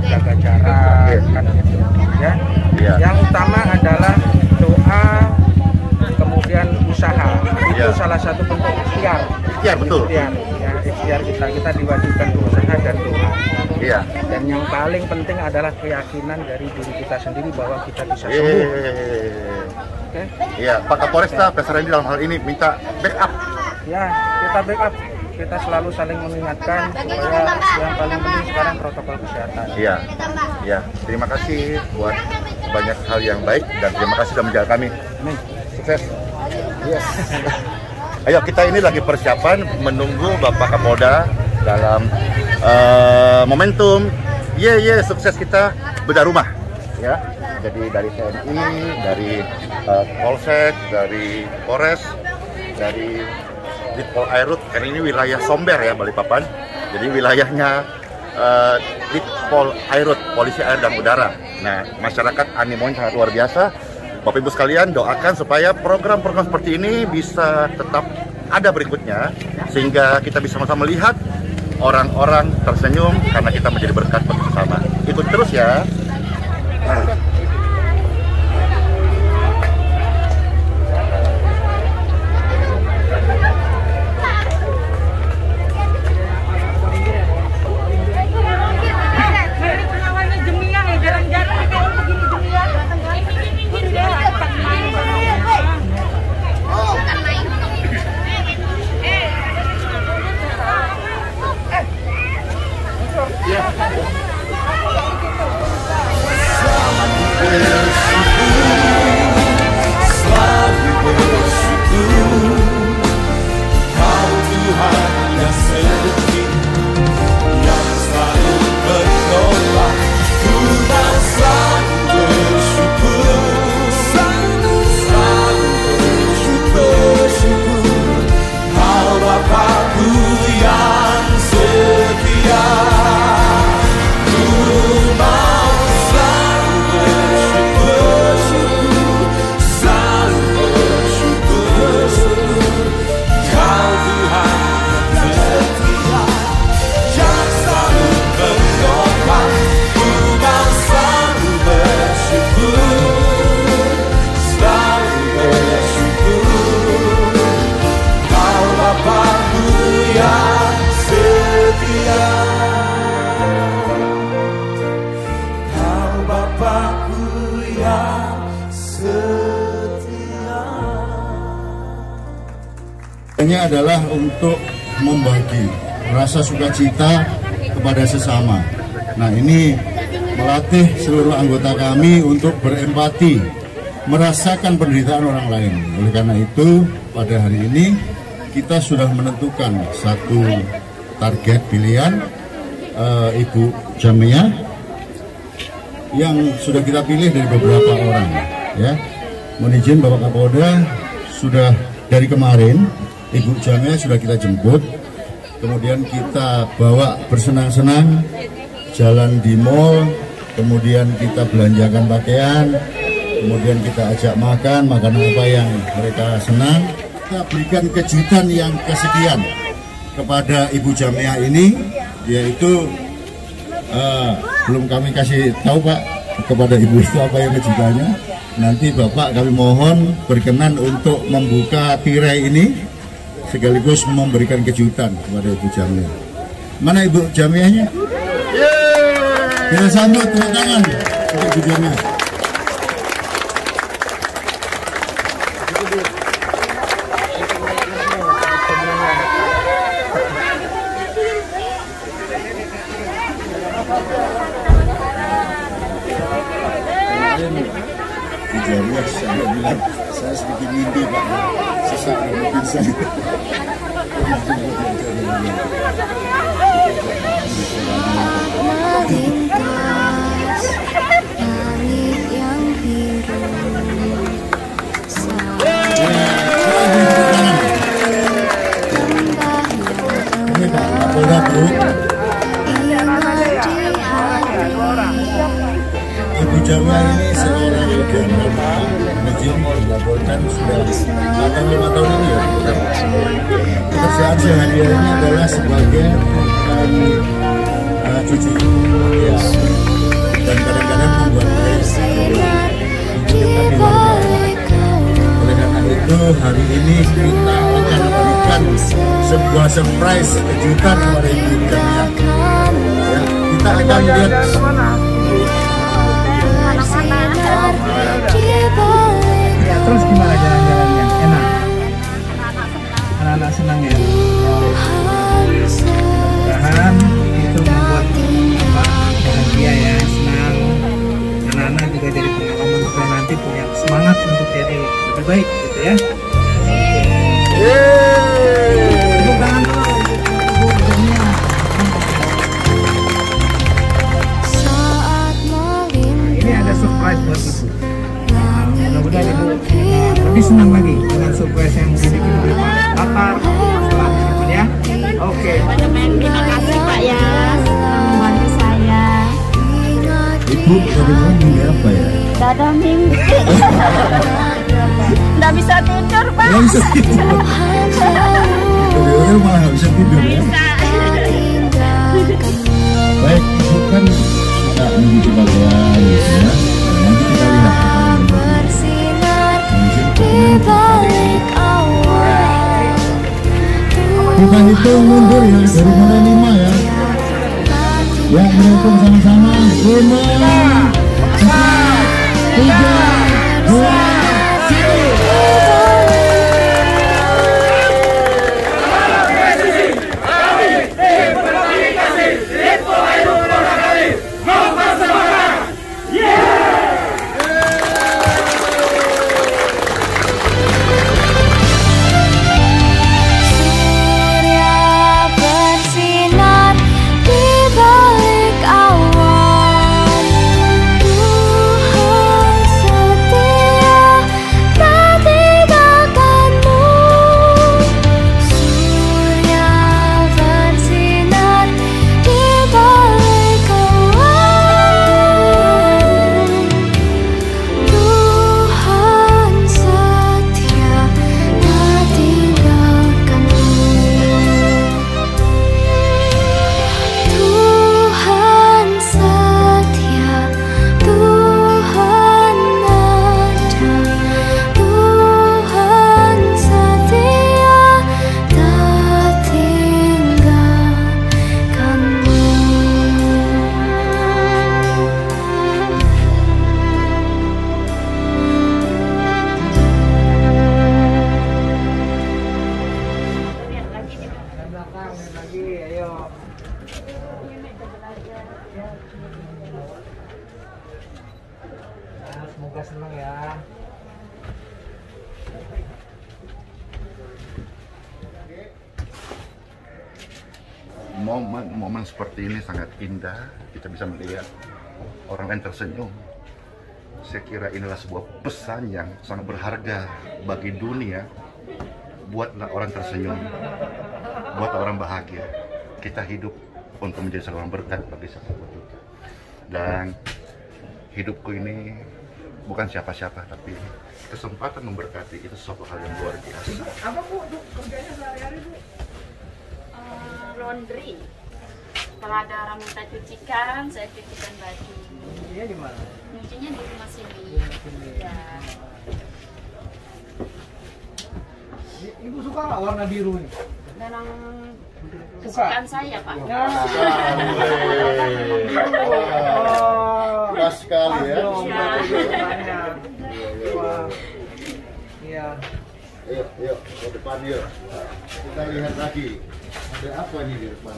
jaga jarak, kan gitu ya. Yang utama adalah doa, kemudian usaha. Itu salah satu bentuk ikhtiar. Ikhtiar betul. Ikhtiar kita diwajibkan berusaha dan doa. Iya. Dan yang paling penting adalah keyakinan dari diri kita sendiri bahwa kita bisa sembuh. Oke. Iya, Pak Kapolresta, Pastor Hendy dalam hal ini minta backup. Ya, kita backup. Kita selalu saling mengingatkan supaya yang paling penting sekarang protokol kesehatan. Iya. Ya, terima kasih buat banyak hal yang baik dan terima kasih sudah menjaga kami. Sukses. Yes. Ayo, kita ini lagi persiapan menunggu Bapak Kapolda dalam momentum sukses kita bedah rumah ya. Jadi dari TNI, dari Polsek, dari Polres, dari Ditpol Airut, karena ini wilayah Somber ya Balikpapan. Jadi wilayahnya Ditpol Airut, Polisi Air dan Udara. Nah, masyarakat animonya sangat luar biasa. Bapak Ibu sekalian, doakan supaya program-program seperti ini bisa tetap ada berikutnya, sehingga kita bisa sama-sama melihat orang-orang tersenyum karena kita menjadi berkat bagi sesama. Ikut terus ya. Adalah untuk membagi rasa sukacita kepada sesama. Nah, ini melatih seluruh anggota kami untuk berempati, merasakan penderitaan orang lain. Oleh karena itu, pada hari ini kita sudah menentukan satu target pilihan Ibu Jamia yang sudah kita pilih dari beberapa orang. Ya, mohon izin Bapak Kapolda, sudah dari kemarin Ibu Jamia sudah kita jemput, kemudian kita bawa bersenang-senang jalan di mall, kemudian kita belanjakan pakaian, kemudian kita ajak makan apa yang mereka senang. Kita berikan kejutan yang kesekian kepada Ibu Jamia ini, yaitu belum kami kasih tahu Pak kepada Ibu itu apa yang kejutannya. Nanti Bapak kami mohon berkenan untuk membuka tirai ini sekaligus memberikan kejutan kepada Ibu Jamia. Mana Ibu Jamianya? Kita sambut tepuk tangan untuk Ibu Jamia. Jamia saya bilang saya sedikit mimpi Pak, sesak mungkin saya. Melintas langit yang biru, Ini Pak Kapolda Bu. Ibu Jamia ini seorang legenda Najib dilaporkan sudah 5 tahun ini ya. Pekerjaan sehari-harinya adalah sebagai cuci ya, dan kadang-kadang membuat oleh karena itu hari ini kita akan berikan sebuah surprise kejutan kepada Ibu Jamia ya, kita akan lihat Terus gimana jalan-jalannya? Enak? Anak-anak senang ya? Mudah-mudahan itu membuat Bapak bahagia ya, senang. Anak-anak juga jadi pengalaman supaya nanti punya semangat untuk jadi lebih baik gitu ya. Tepuk tangan dulu. Ini ada surprise buat Ibu. Mudah-mudahan Ibu lebih senang lagi dengan surprise yang dibikin oleh Pak Tatar setelah disebut ya. Oke. Terima kasih Pak ya, membantu saya. Ibu tadi mimpi apa ya? Tidak ada mimpi. Tidak bisa tidur Pak. Nggak bisa tidur. Beliau malah nggak bisa tidur ya. Baik, Ibu kan suka mencuci pakaian gitu ya. Nanti kita lihat kita hitung mundur ya dari mulai 5 ya. Ya, berhitung sama-sama. 5, 4, 3, 2, momen seperti ini sangat indah. Kita bisa melihat orang lain tersenyum. Saya kira inilah sebuah pesan yang sangat berharga bagi dunia buat orang tersenyum, buat orang bahagia. Kita hidup untuk menjadi seorang berkat bagi siapapun juga. Dan hidupku ini bukan siapa-siapa, tapi kesempatan memberkati itu suatu hal yang luar biasa. Apa Bu kerjanya sehari-hari Bu? Laundry. Kalau ada orang minta cucikan, saya cucikan baju. Iya di mana? Nyucinya di rumah sini. Ya. Ibu suka nggak warna biru ini? Memang kesukaan saya, Pak. Ya. Pas sekali ya. Iya. Yuk, ke depan yuk. Kita lihat lagi. Ada apa nih di depan?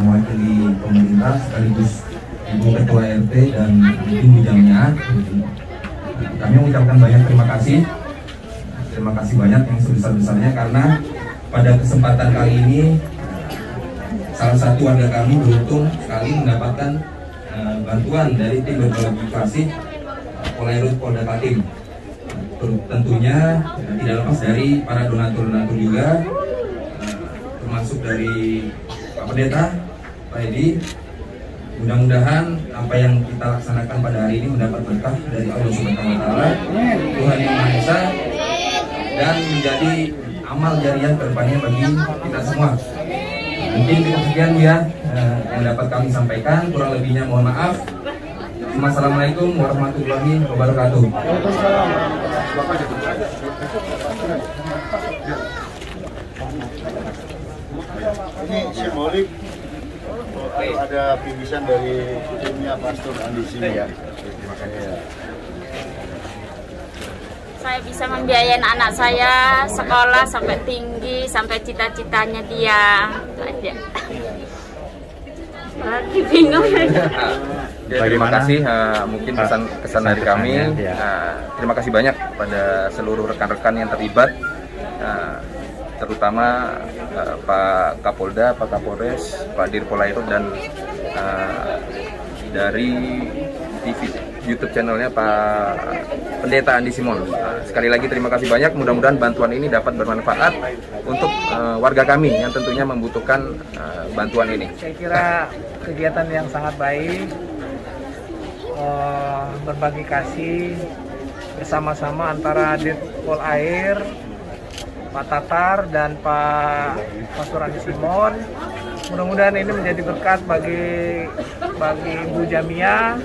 Mewakili pemerintah sekaligus Ibu Ketua RT dan Ibu Jamiah, kami mengucapkan banyak terima kasih banyak yang sebesar-besarnya karena pada kesempatan kali ini salah satu warga kami beruntung sekali mendapatkan bantuan dari tim berbagi kasih Polairut Polda Kaltim. Tentunya tidak lepas dari para donatur-donatur juga, termasuk dari Pak Pendeta, Pak Edi. Mudah-mudahan apa yang kita laksanakan pada hari ini mendapat berkah dari Allah Subhanahu wa Ta'ala, Tuhan Yang Maha Esa, dan menjadi amal jariah kedepannya bagi kita semua. Mungkin cukup sekian ya yang dapat kami sampaikan, kurang lebihnya mohon maaf. Assalamualaikum warahmatullahi wabarakatuh. Ini simbolik ada pinggisan dari timnya Pastor Andi Simon. Ya. Terima kasih. Saya bisa membiayain anak saya sekolah sampai tinggi, sampai cita-citanya dia. Itu aja. Lagi bingung. Ya, terima kasih. Mungkin kesan dari kami. Terima kasih banyak kepada seluruh rekan-rekan yang terlibat, terutama Pak Kapolda, Pak Kapolres, Pak Dir Polairut, dan dari TV YouTube channelnya Pak Pendeta Andi Simon. Sekali lagi terima kasih banyak. Mudah-mudahan bantuan ini dapat bermanfaat untuk warga kami yang tentunya membutuhkan bantuan ini. Saya kira kegiatan yang sangat baik, berbagi kasih bersama-sama antara Dirpol Air, Pak Tatar dan Pak Pastor Andi Simon. Mudah-mudahan ini menjadi berkat bagi Bu Jamiah,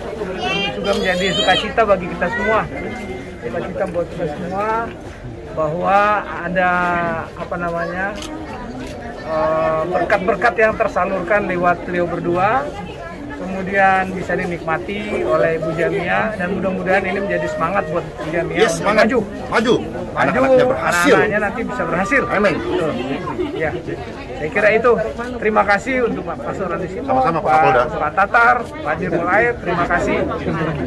juga menjadi sukacita bagi kita semua. Sukacita buat kita semua bahwa ada berkat-berkat yang tersalurkan lewat beliau berdua, kemudian bisa dinikmati oleh Bu Jamiah, dan mudah-mudahan ini menjadi semangat buat Bu Jamiah untuk maju, anak-anaknya nanti bisa berhasil. Amin. Ya, saya kira itu. Terima kasih untuk Pak Pastor Andi Simon, Pak Tatar, Pak Dirpol Air, terima kasih.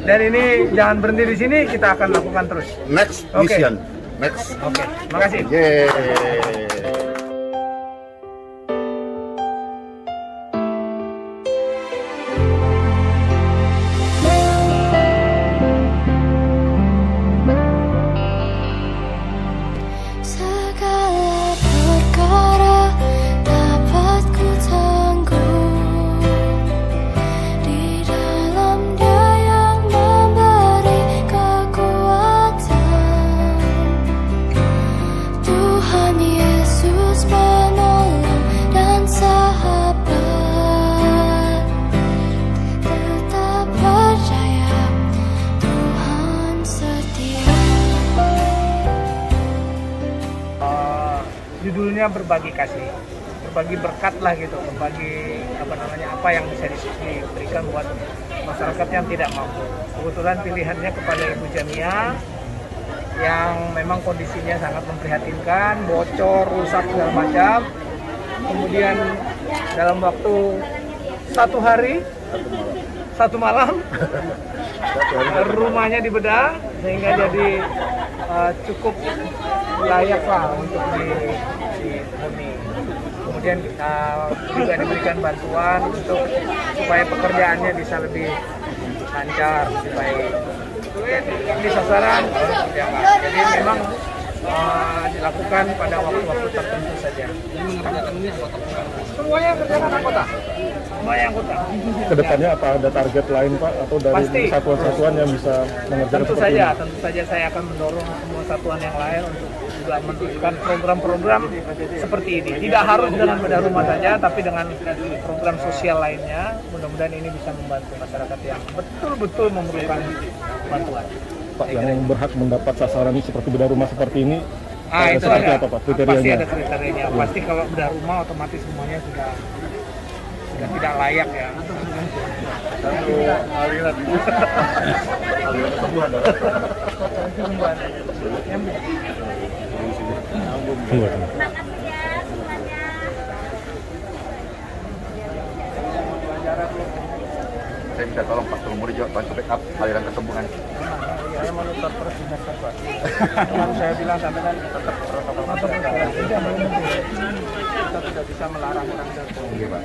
Dan ini jangan berhenti di sini, kita akan lakukan terus. Next mission. Next. Oke, terima kasih. Segala perkara dapat ku tangguh di dalam Dia yang memberi kekuatan. Tuhan Yesus penolong dan sahabat, tetap percaya Tuhan setia. Judulnya berbagi kasih, berbagi berkat lah gitu, berbagi apa yang bisa diberikan buat masyarakat yang tidak mampu. Kebetulan pilihannya kepada Ibu Jamiah yang memang kondisinya sangat memprihatinkan, bocor, rusak segala macam. Kemudian dalam waktu satu 1 malam. Rumahnya dibedah sehingga jadi cukup layak lah untuk dihuni. Kemudian kita juga diberikan bantuan untuk supaya pekerjaannya bisa lebih lancar, supaya ini sasaran. Jadi memang dilakukan pada waktu-waktu tertentu saja. Semuanya kerjaan anggota. Semuanya anggota. Kedepannya apa ada target lain Pak atau dari satuan-satuan yang bisa mengerjakan tentu saja saya akan mendorong semua satuan yang lain untuk juga menunjukkan program-program seperti ini. Tidak harus dengan bedah rumah saja, tapi dengan program sosial lainnya. Mudah-mudahan ini bisa membantu masyarakat yang betul-betul memerlukan bantuan. Pak, yang berhak mendapat sasaran seperti bedah rumah seperti ini, itu seperti apa Pak kriterianya? Pasti ada kriterianya. Pasti kalau bedah rumah otomatis semuanya sudah tidak layak ya. Aliran kesembuhan. Saya minta tolong Pak Tulumuri juga bantu backup aliran kesembuhan. Saya monitor terus di medsos Pak. Kemarin saya bilang sampai kan tetap protokol kesehatan. Kita tidak bisa melarang orang datang. Iya Pak.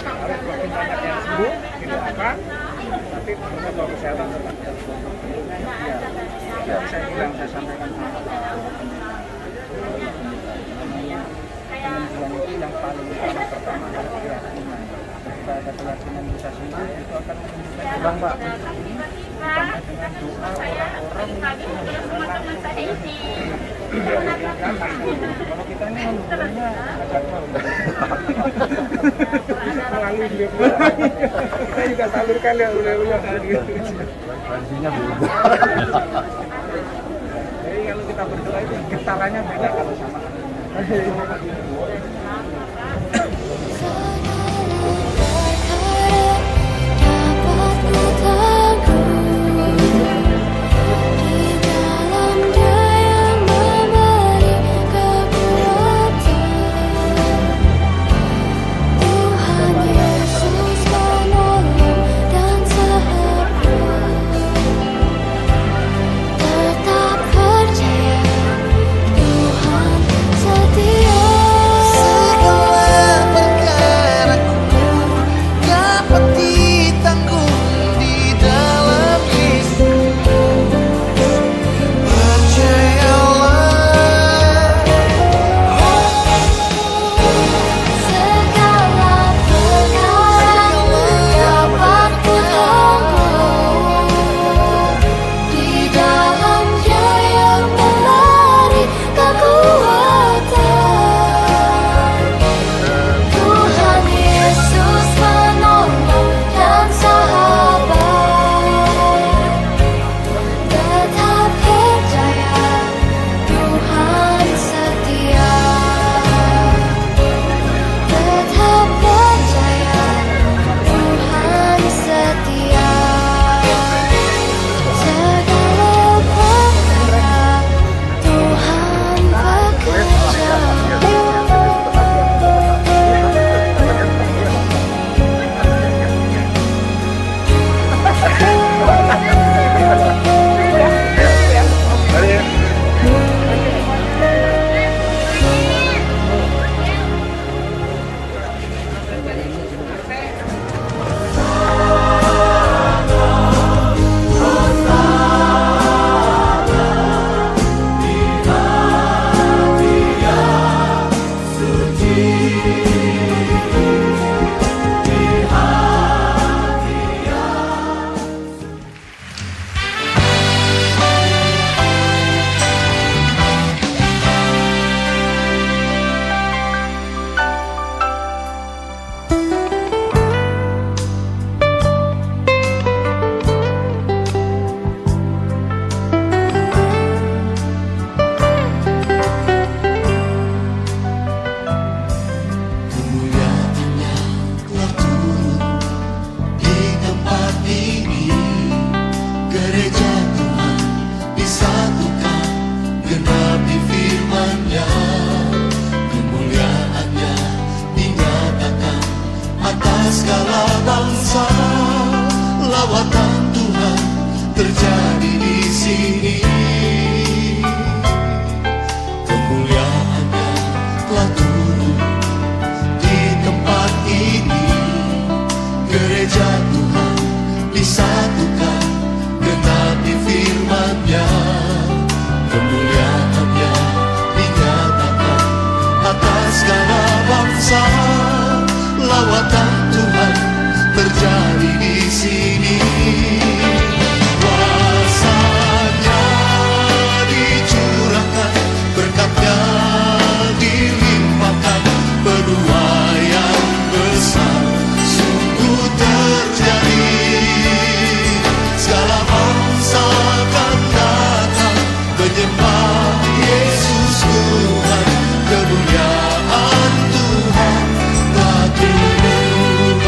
Harus makin banyak yang sembuh, didoakan, tapi protokol kesehatan tetap. Ya, saya bilang saya sampaikan penyembuhan itu yang paling utama pertama adalah keyakinan. Jika ada keyakinan bisa sembuh, itu akan menunjukkan pulang Pak. Ditambah dengan doa orang-orang kalau kita ini menurutnya agak melalui dia kita juga salurkan ya udah Tradisinya beda. Jadi kalau kita berdoa itu getarannya beda kalau sama. Setia. telah turun di tempat ini. Gereja Tuhan disatukan, genapi firman-Nya. Kemuliaan-Nya dinyatakan atas segala bangsa. Lawatan Tuhan terjadi di sini. Kuasa-Nya dicurahkan, berkat-Nya dilimpahkan. Penuaian besar sungguh terjadi. Segala bangsa akan datang menyembah Yesus Tuhan. Kemuliaan Tuhan telah turun.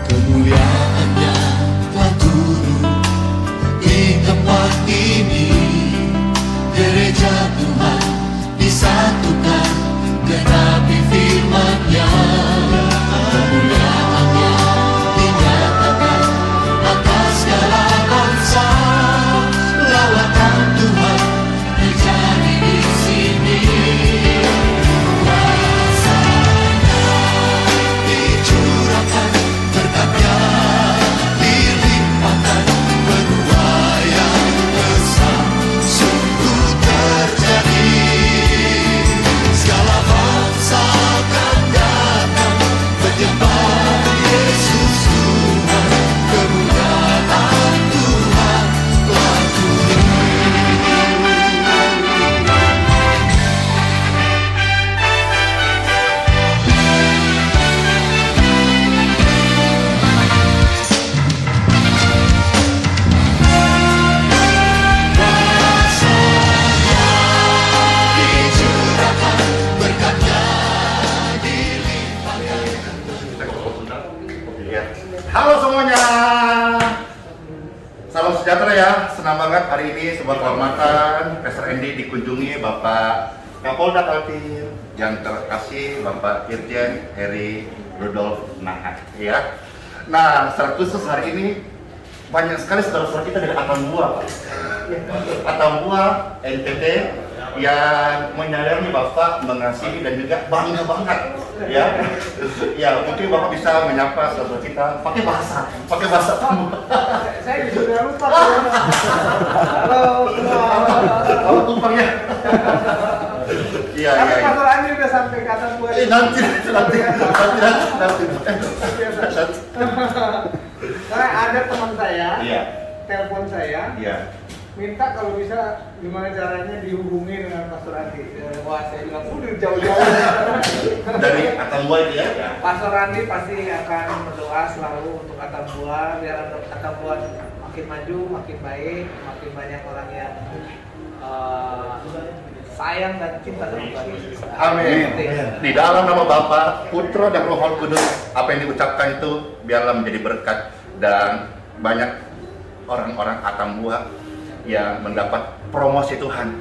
Kemuliaan-Nya telah turun di tempat ini. Gereja Tuhan disatukan, genapi firman-Nya. Kemuliaan-Nya dinyatakan atas segala bangsa. Lawatan Tuhan terjadi di sini. Kuasa-Nya dicurahkan, berkat-Nya dilimpahkan. Penuaian besar sungguh terjadi. Segala bangsa akan datang menyembah Yesus Tuhan. Kemuliaan Tuhan telah turun. Dicurahkan, berkat-Nya dilimpahkan. Ya. Halo semuanya, salam sejahtera ya. Senang banget hari ini sebuah kehormatan Pastor Andy dikunjungi Bapak Kapolda Kaltim yang terkasih Bapak Irjen Heri Rudolf Nahat ya. Nah, secara khusus hari ini banyak sekali saudara-saudara kita dari Atambua, Pak. Atambua, NTT yang menyadari Bapak mengasihi dan juga bangga banget ya. Ya, mungkin Bapak bisa menyapa saudara kita pakai bahasa Atambua. Saya juga lupa. Halo semua. Halo tumpangnya. Iya, Tapi iya. Pastor Andi udah sampai ke atas buat. Nanti. Karena ada teman saya, Iya. telepon saya, Iya. minta kalau bisa gimana caranya dihubungi dengan Pastor Andi. Wah, saya bilang udah jauh-jauh. Dari Atambua itu ya. Pastor Andi pasti akan berdoa selalu untuk Atambua biar Atambua makin maju, makin baik, makin banyak orang yang sayang dan cinta sama Tuhan Yesus. Amin. Di dalam nama Bapa, Putra dan Roh Kudus, apa yang diucapkan itu biarlah menjadi berkat dan banyak orang-orang Atambua yang mendapat promosi Tuhan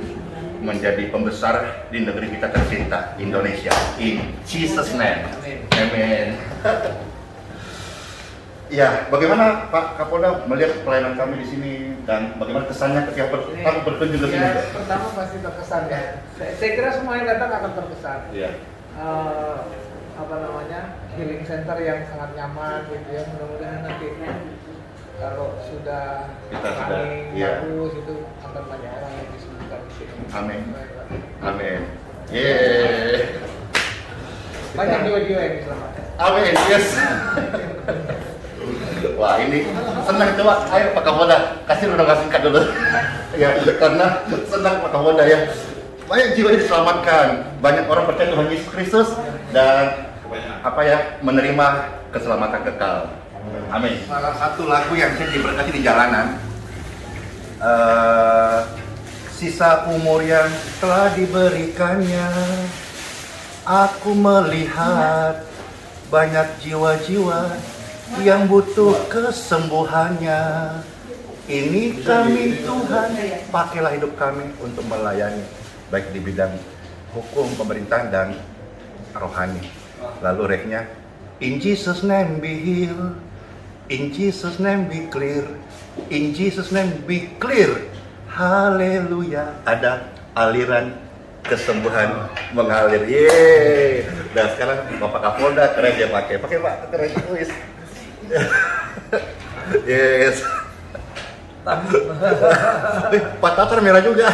menjadi pembesar di negeri kita tercinta Indonesia. In Jesus name. Amin. Ya, bagaimana Pak Kapolda melihat pelayanan kami di sini dan bagaimana kesannya ketika kami berkunjung ke sini? Ya, pertama pasti terkesan ya. Saya kira semua yang datang akan terkesan. Iya. Healing center yang sangat nyaman gitu ya. Mudah-mudahan nanti kalau sudah running bagus itu akan banyak orang yang disembuhkan di sini. Amin. Amin. Yeay. Banyak jiwa-jiwa yang diselamatkan. Amin. Yes. Wah, ini senang coba. Ayo Pak Kapolda, kasih singkat dulu. Ya, karena senang Pak Kapolda ya. Banyak jiwa yang diselamatkan, banyak orang percaya Tuhan Yesus Kristus dan menerima keselamatan kekal. Amin. Salah satu lagu yang saya diberkati di jalanan, sisa umur yang telah diberikannya, aku melihat banyak jiwa-jiwa yang butuh kesembuhannya. Ini kami Tuhan, pakailah hidup kami untuk melayani, baik di bidang hukum, pemerintahan, dan rohani. Lalu refnya, In Jesus name be healed, In Jesus name be clear. In Jesus name be clear. Haleluya. Ada aliran kesembuhan mengalir. Yeay. Dan sekarang Bapak Kapolda keren dia pakai Pak, keren tulis. Yes. Pak Tatar merah juga.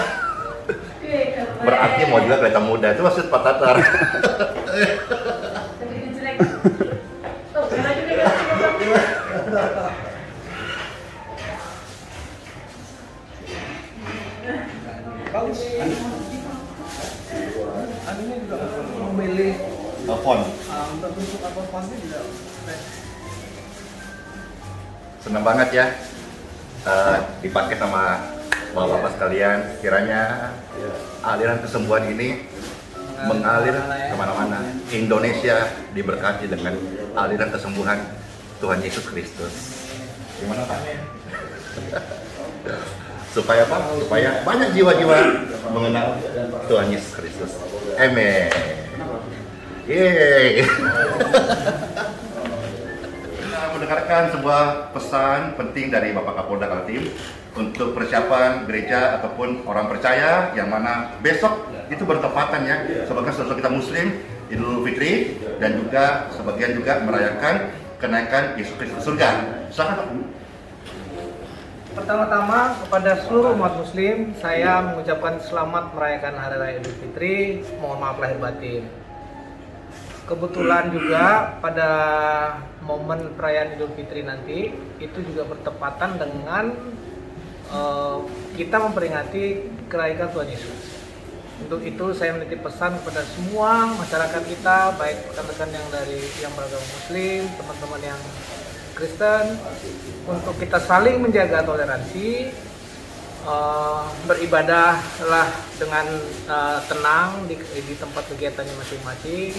Berarti mau juga kelihatan muda. Itu maksud Pak Tatar. Bagus. Anunya juga memilih Telepon. untuk bentuk apa fontnya juga. Senang banget ya dipakai sama bapak-bapak sekalian. Kiranya aliran kesembuhan ini mengalir kemana-mana. Indonesia diberkati dengan aliran kesembuhan Tuhan Yesus Kristus. Gimana Pak? Supaya apa? Supaya banyak jiwa-jiwa mengenal Tuhan Yesus Kristus. Amin. Yeay. Kita mendengarkan sebuah pesan penting dari Bapak Kapolda Kaltim untuk persiapan gereja ataupun orang percaya yang mana besok itu bertepatan ya, sebagai saudara kita Muslim Idul Fitri dan juga sebagian juga merayakan kenaikan Yesus Kristus surga. Silakan Pak. Pertama-tama kepada seluruh umat Muslim, saya mengucapkan selamat merayakan Hari Raya Idul Fitri. Mohon maaf lahir batin. Kebetulan juga pada momen perayaan Idul Fitri nanti itu juga bertepatan dengan kita memperingati kelahiran Tuhan Yesus. Untuk itu saya menitip pesan kepada semua masyarakat kita, baik rekan-rekan yang beragama Muslim, teman-teman yang Kristen, untuk kita saling menjaga toleransi, beribadahlah dengan tenang di tempat kegiatannya masing-masing.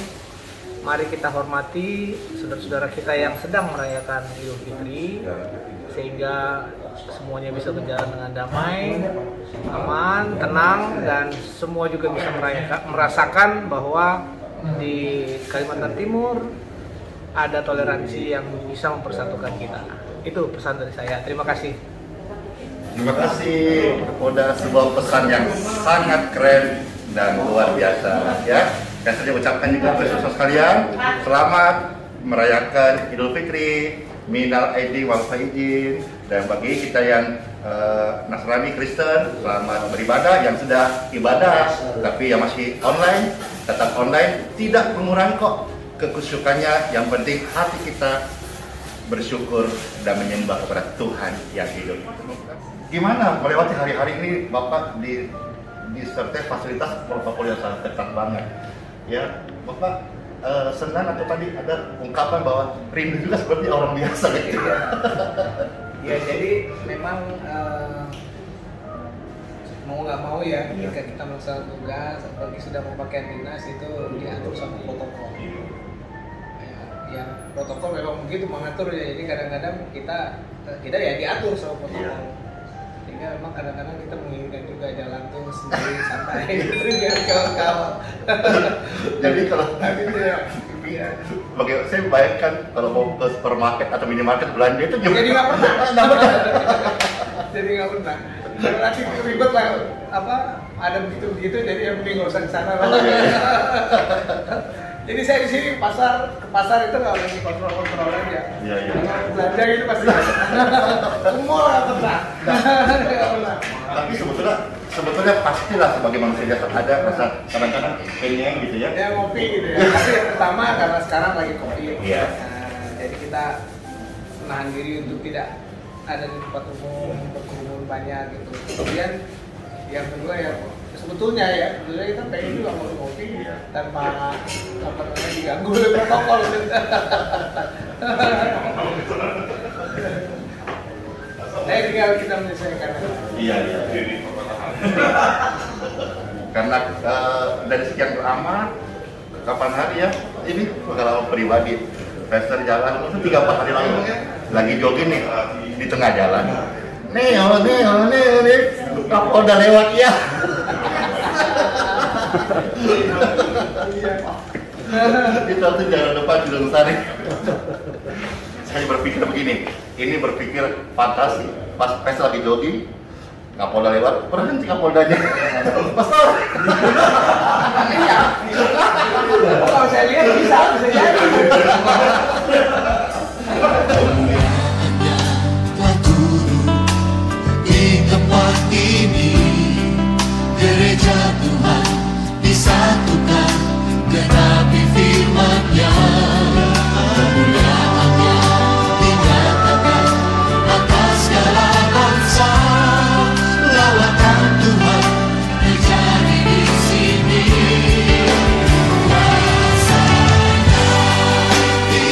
Mari kita hormati saudara-saudara kita yang sedang merayakan Idul Fitri, sehingga semuanya bisa berjalan dengan damai, aman, tenang, dan semua juga bisa merasakan bahwa di Kalimantan Timur ada toleransi yang bisa mempersatukan kita. Itu pesan dari saya. Terima kasih. Terima kasih Kapolda, sebuah pesan yang sangat keren dan luar biasa ya. Dan saya ucapkan juga kepada saudara sekalian, selamat merayakan Idul Fitri, minal aidin wal faizin, dan bagi kita yang Nasrani Kristen, selamat beribadah. Yang sudah ibadah tapi yang masih online, tetap online, tidak mengurangi kok kekusyukannya. Yang penting hati kita bersyukur dan menyembah kepada Tuhan yang hidup. Gimana melewati hari-hari ini Bapak disertai fasilitas protokol yang sangat ketat banget ya. Bapak senang atau tadi ada ungkapan bahwa rindu juga seperti orang biasa gitu ya? Ya, jadi memang mau nggak mau ya, ketika kita melaksanakan tugas apalagi sudah berpakaian dinas itu diatur sama protokol. Yang protokol memang begitu mengatur ya, jadi kadang-kadang kita ya diatur sama protokol. Sehingga memang kadang-kadang kita menginginkan juga jalan tuh sendiri santai gitu biar kawan-kawan. Jadi kalau bagaimana saya bayangkan kalau mau ke supermarket atau minimarket belanja itu jadi nggak pernah. Jadi nggak pernah. Nanti ribet lah, ada begitu jadi yang mending nggak usah ke sana lah. Jadi saya di sini ke pasar itu nggak lagi kontrol aja. Iya. Belanja gitu pasti. Semua nggak pernah. Tapi sebetulnya pastilah sebagai manusia biasa ada rasa kadang-kadang kenyang gitu ya. Ya ngopi gitu ya. Tapi yang pertama karena sekarang lagi COVID. Iya. Jadi kita menahan diri untuk tidak ada di tempat umum, berkerumun banyak gitu. Kemudian yang kedua ya sebetulnya kita pengen juga ngopi tanpa diganggu oleh protokol. Tinggal kita menyelesaikan. Iya. Karena dari sekian lama, kapan hari ya? Ini pengalaman pribadi. Pastor jalan itu 3-4 hari lalu lagi jogging nih di tengah jalan. Nih, Kapolda lewat ya. Itu jalan depan di Sari. Saya berpikir begini, ini berpikir fantasi. Pas lagi jogging, Kapolda lewat, berhenti Kapoldanya. Pastor. Iya. Kalau saya lihat bisa jadi. Telah turun di tempat ini, gereja Tuhan disatukan, genapi firman-Nya. Kemuliaan-Nya dinyatakan atas segala bangsa. Lawatan Tuhan terjadi di sini. Kuasanya di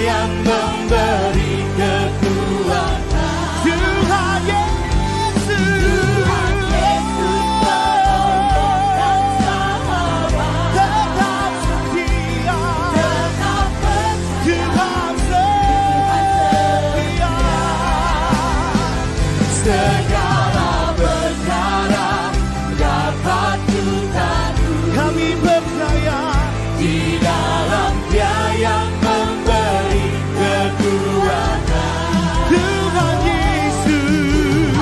yang memberi kekuatan. Tuhan Yesus penolong dan sahabat, tetap setia, Tuhan setia. Segala perkara dapat Tuhan, kami percaya di dalam Dia yang memberi kekuatan. Tuhan Yesus,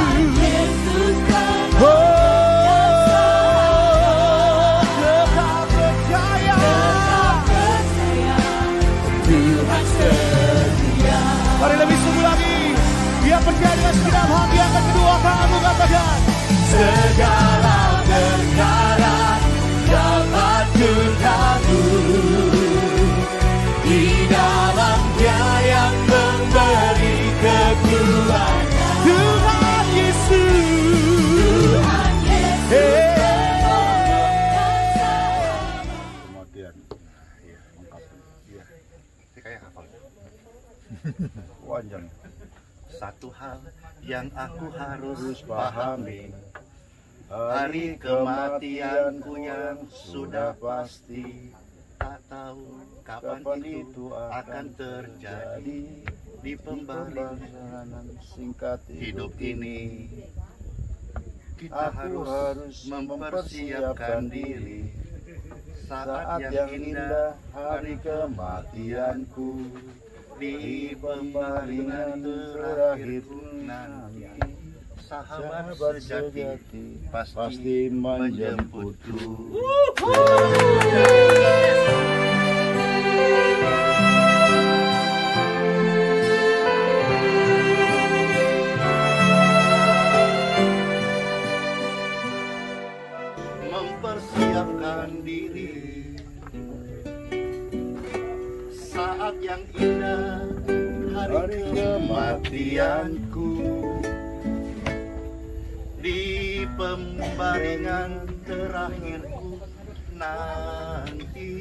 tetap percaya, Tuhan setia. Mari lebih sungguh lagi, dia percaya dengan segenap hati. Yang kedua kamu katakan, segala perkara dapat Tuhan, di dalam Dia yang memberi kekuatan. Tuhan Yesus, Kemudian, iya, lengkap. Iya. Ini kayak hafal. Panjang. Satu hal yang aku harus pahami, hari kematianku yang sudah pasti, tak tahu kapan itu akan terjadi. Di pembaringan singkat hidup ini, kita harus mempersiapkan diri. Saat yang indah hari kematianku, di pembaringan terakhirku nanti, sahabat sejati pasti menjemputku. Mempersiapkan diri saat yang indah hari kematianku, di pembaringan terakhirku nanti,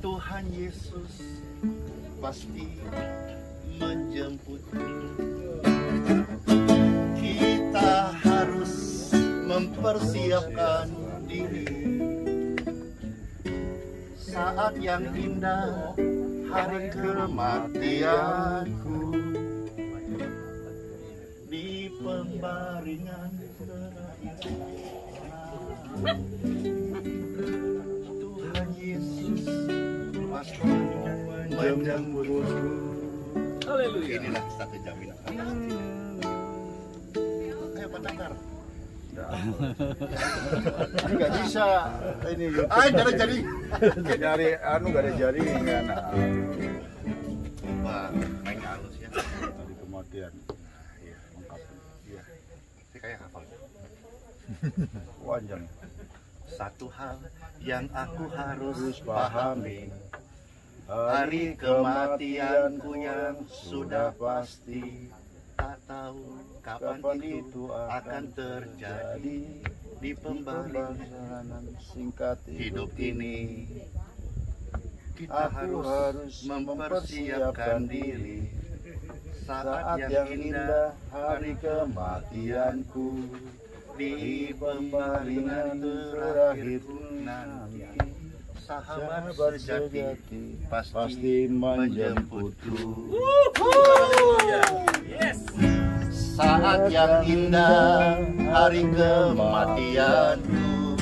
Tuhan Yesus pasti menjemputku. Kita harus mempersiapkan diri saat yang indah hari kematianku, di pembaringan terakhir, Tuhan Yesus pasti menjemputku. Haleluya. Inilah satu jaminan. Ayo pendengar. Nggak bisa ini YouTube. Jadi Nyari nggak ada jaringan. Wah, main halus ya. Tadi kemudian, Iya, lengkap. Iya. ini kayak hafal. Panjang. Satu hal yang aku harus Harus pahami, pahami, hari kematianku yang sudah pasti, tak tahu kapan itu akan terjadi. Di pembaringan singkat hidup ini, kita harus mempersiapkan diri. Saat yang indah hari kematianku, di pembaringan terakhirku nanti, sahabat sejati pasti menjemputku. Saat yang indah hari kematianku,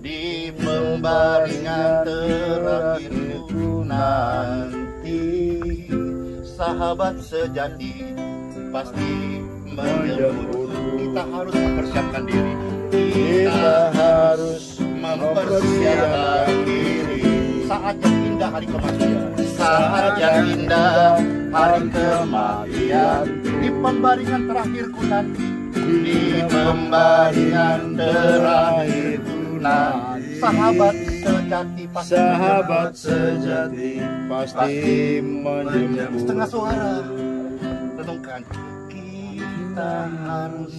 di pembaringan terakhirku nanti, sahabat sejati pasti menjemputku. Kita harus mempersiapkan diri. Kita harus mempersiapkan diri. Saat yang indah hari kematian. Saat yang indah hari kematian. Di pembaringan terakhirku nanti. Di pembaringan terakhirku nanti. Sahabat sejati pasti menjemput. Setengah suara. Renungkan. Kita harus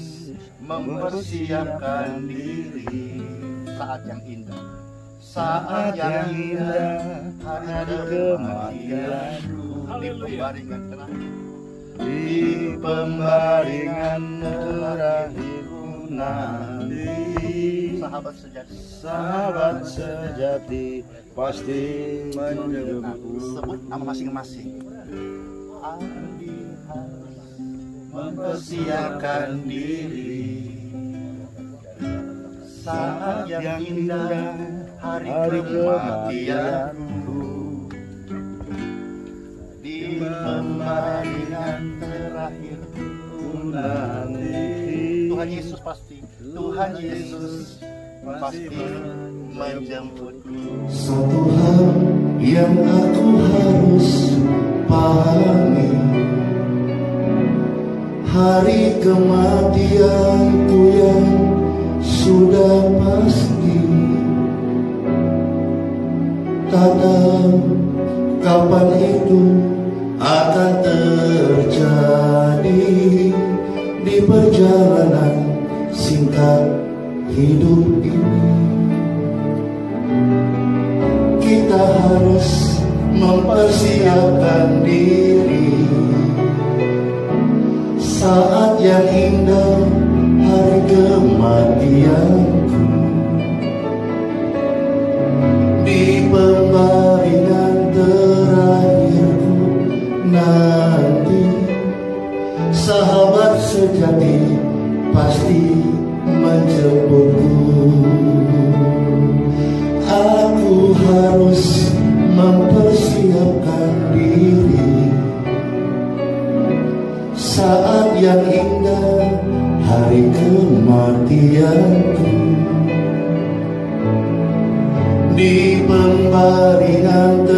mempersiapkan diri saat yang indah. saat yang indah hari kematianku, di pembaringan terakhirku nanti, sahabat sejati pasti menjemput. Sebut nama masing-masing. Mempersiapkan diri saat yang indah hari kematianku, di pembaringan terakhirku nanti. Tuhan Yesus pasti menjemputku. Satu hal yang aku harus pahami, hari kematianku yang sudah pasti. Tak tahu kapan itu akan terjadi di perjalanan singkat hidup ini. Kita harus mempersiapkan diri saat yang indah hari kematianku, di pembaringan terakhirku nanti, sahabat sejati pasti menjemputku. Aku harus mempersiapkan diri saat yang indah hari kematianku, di pembaringan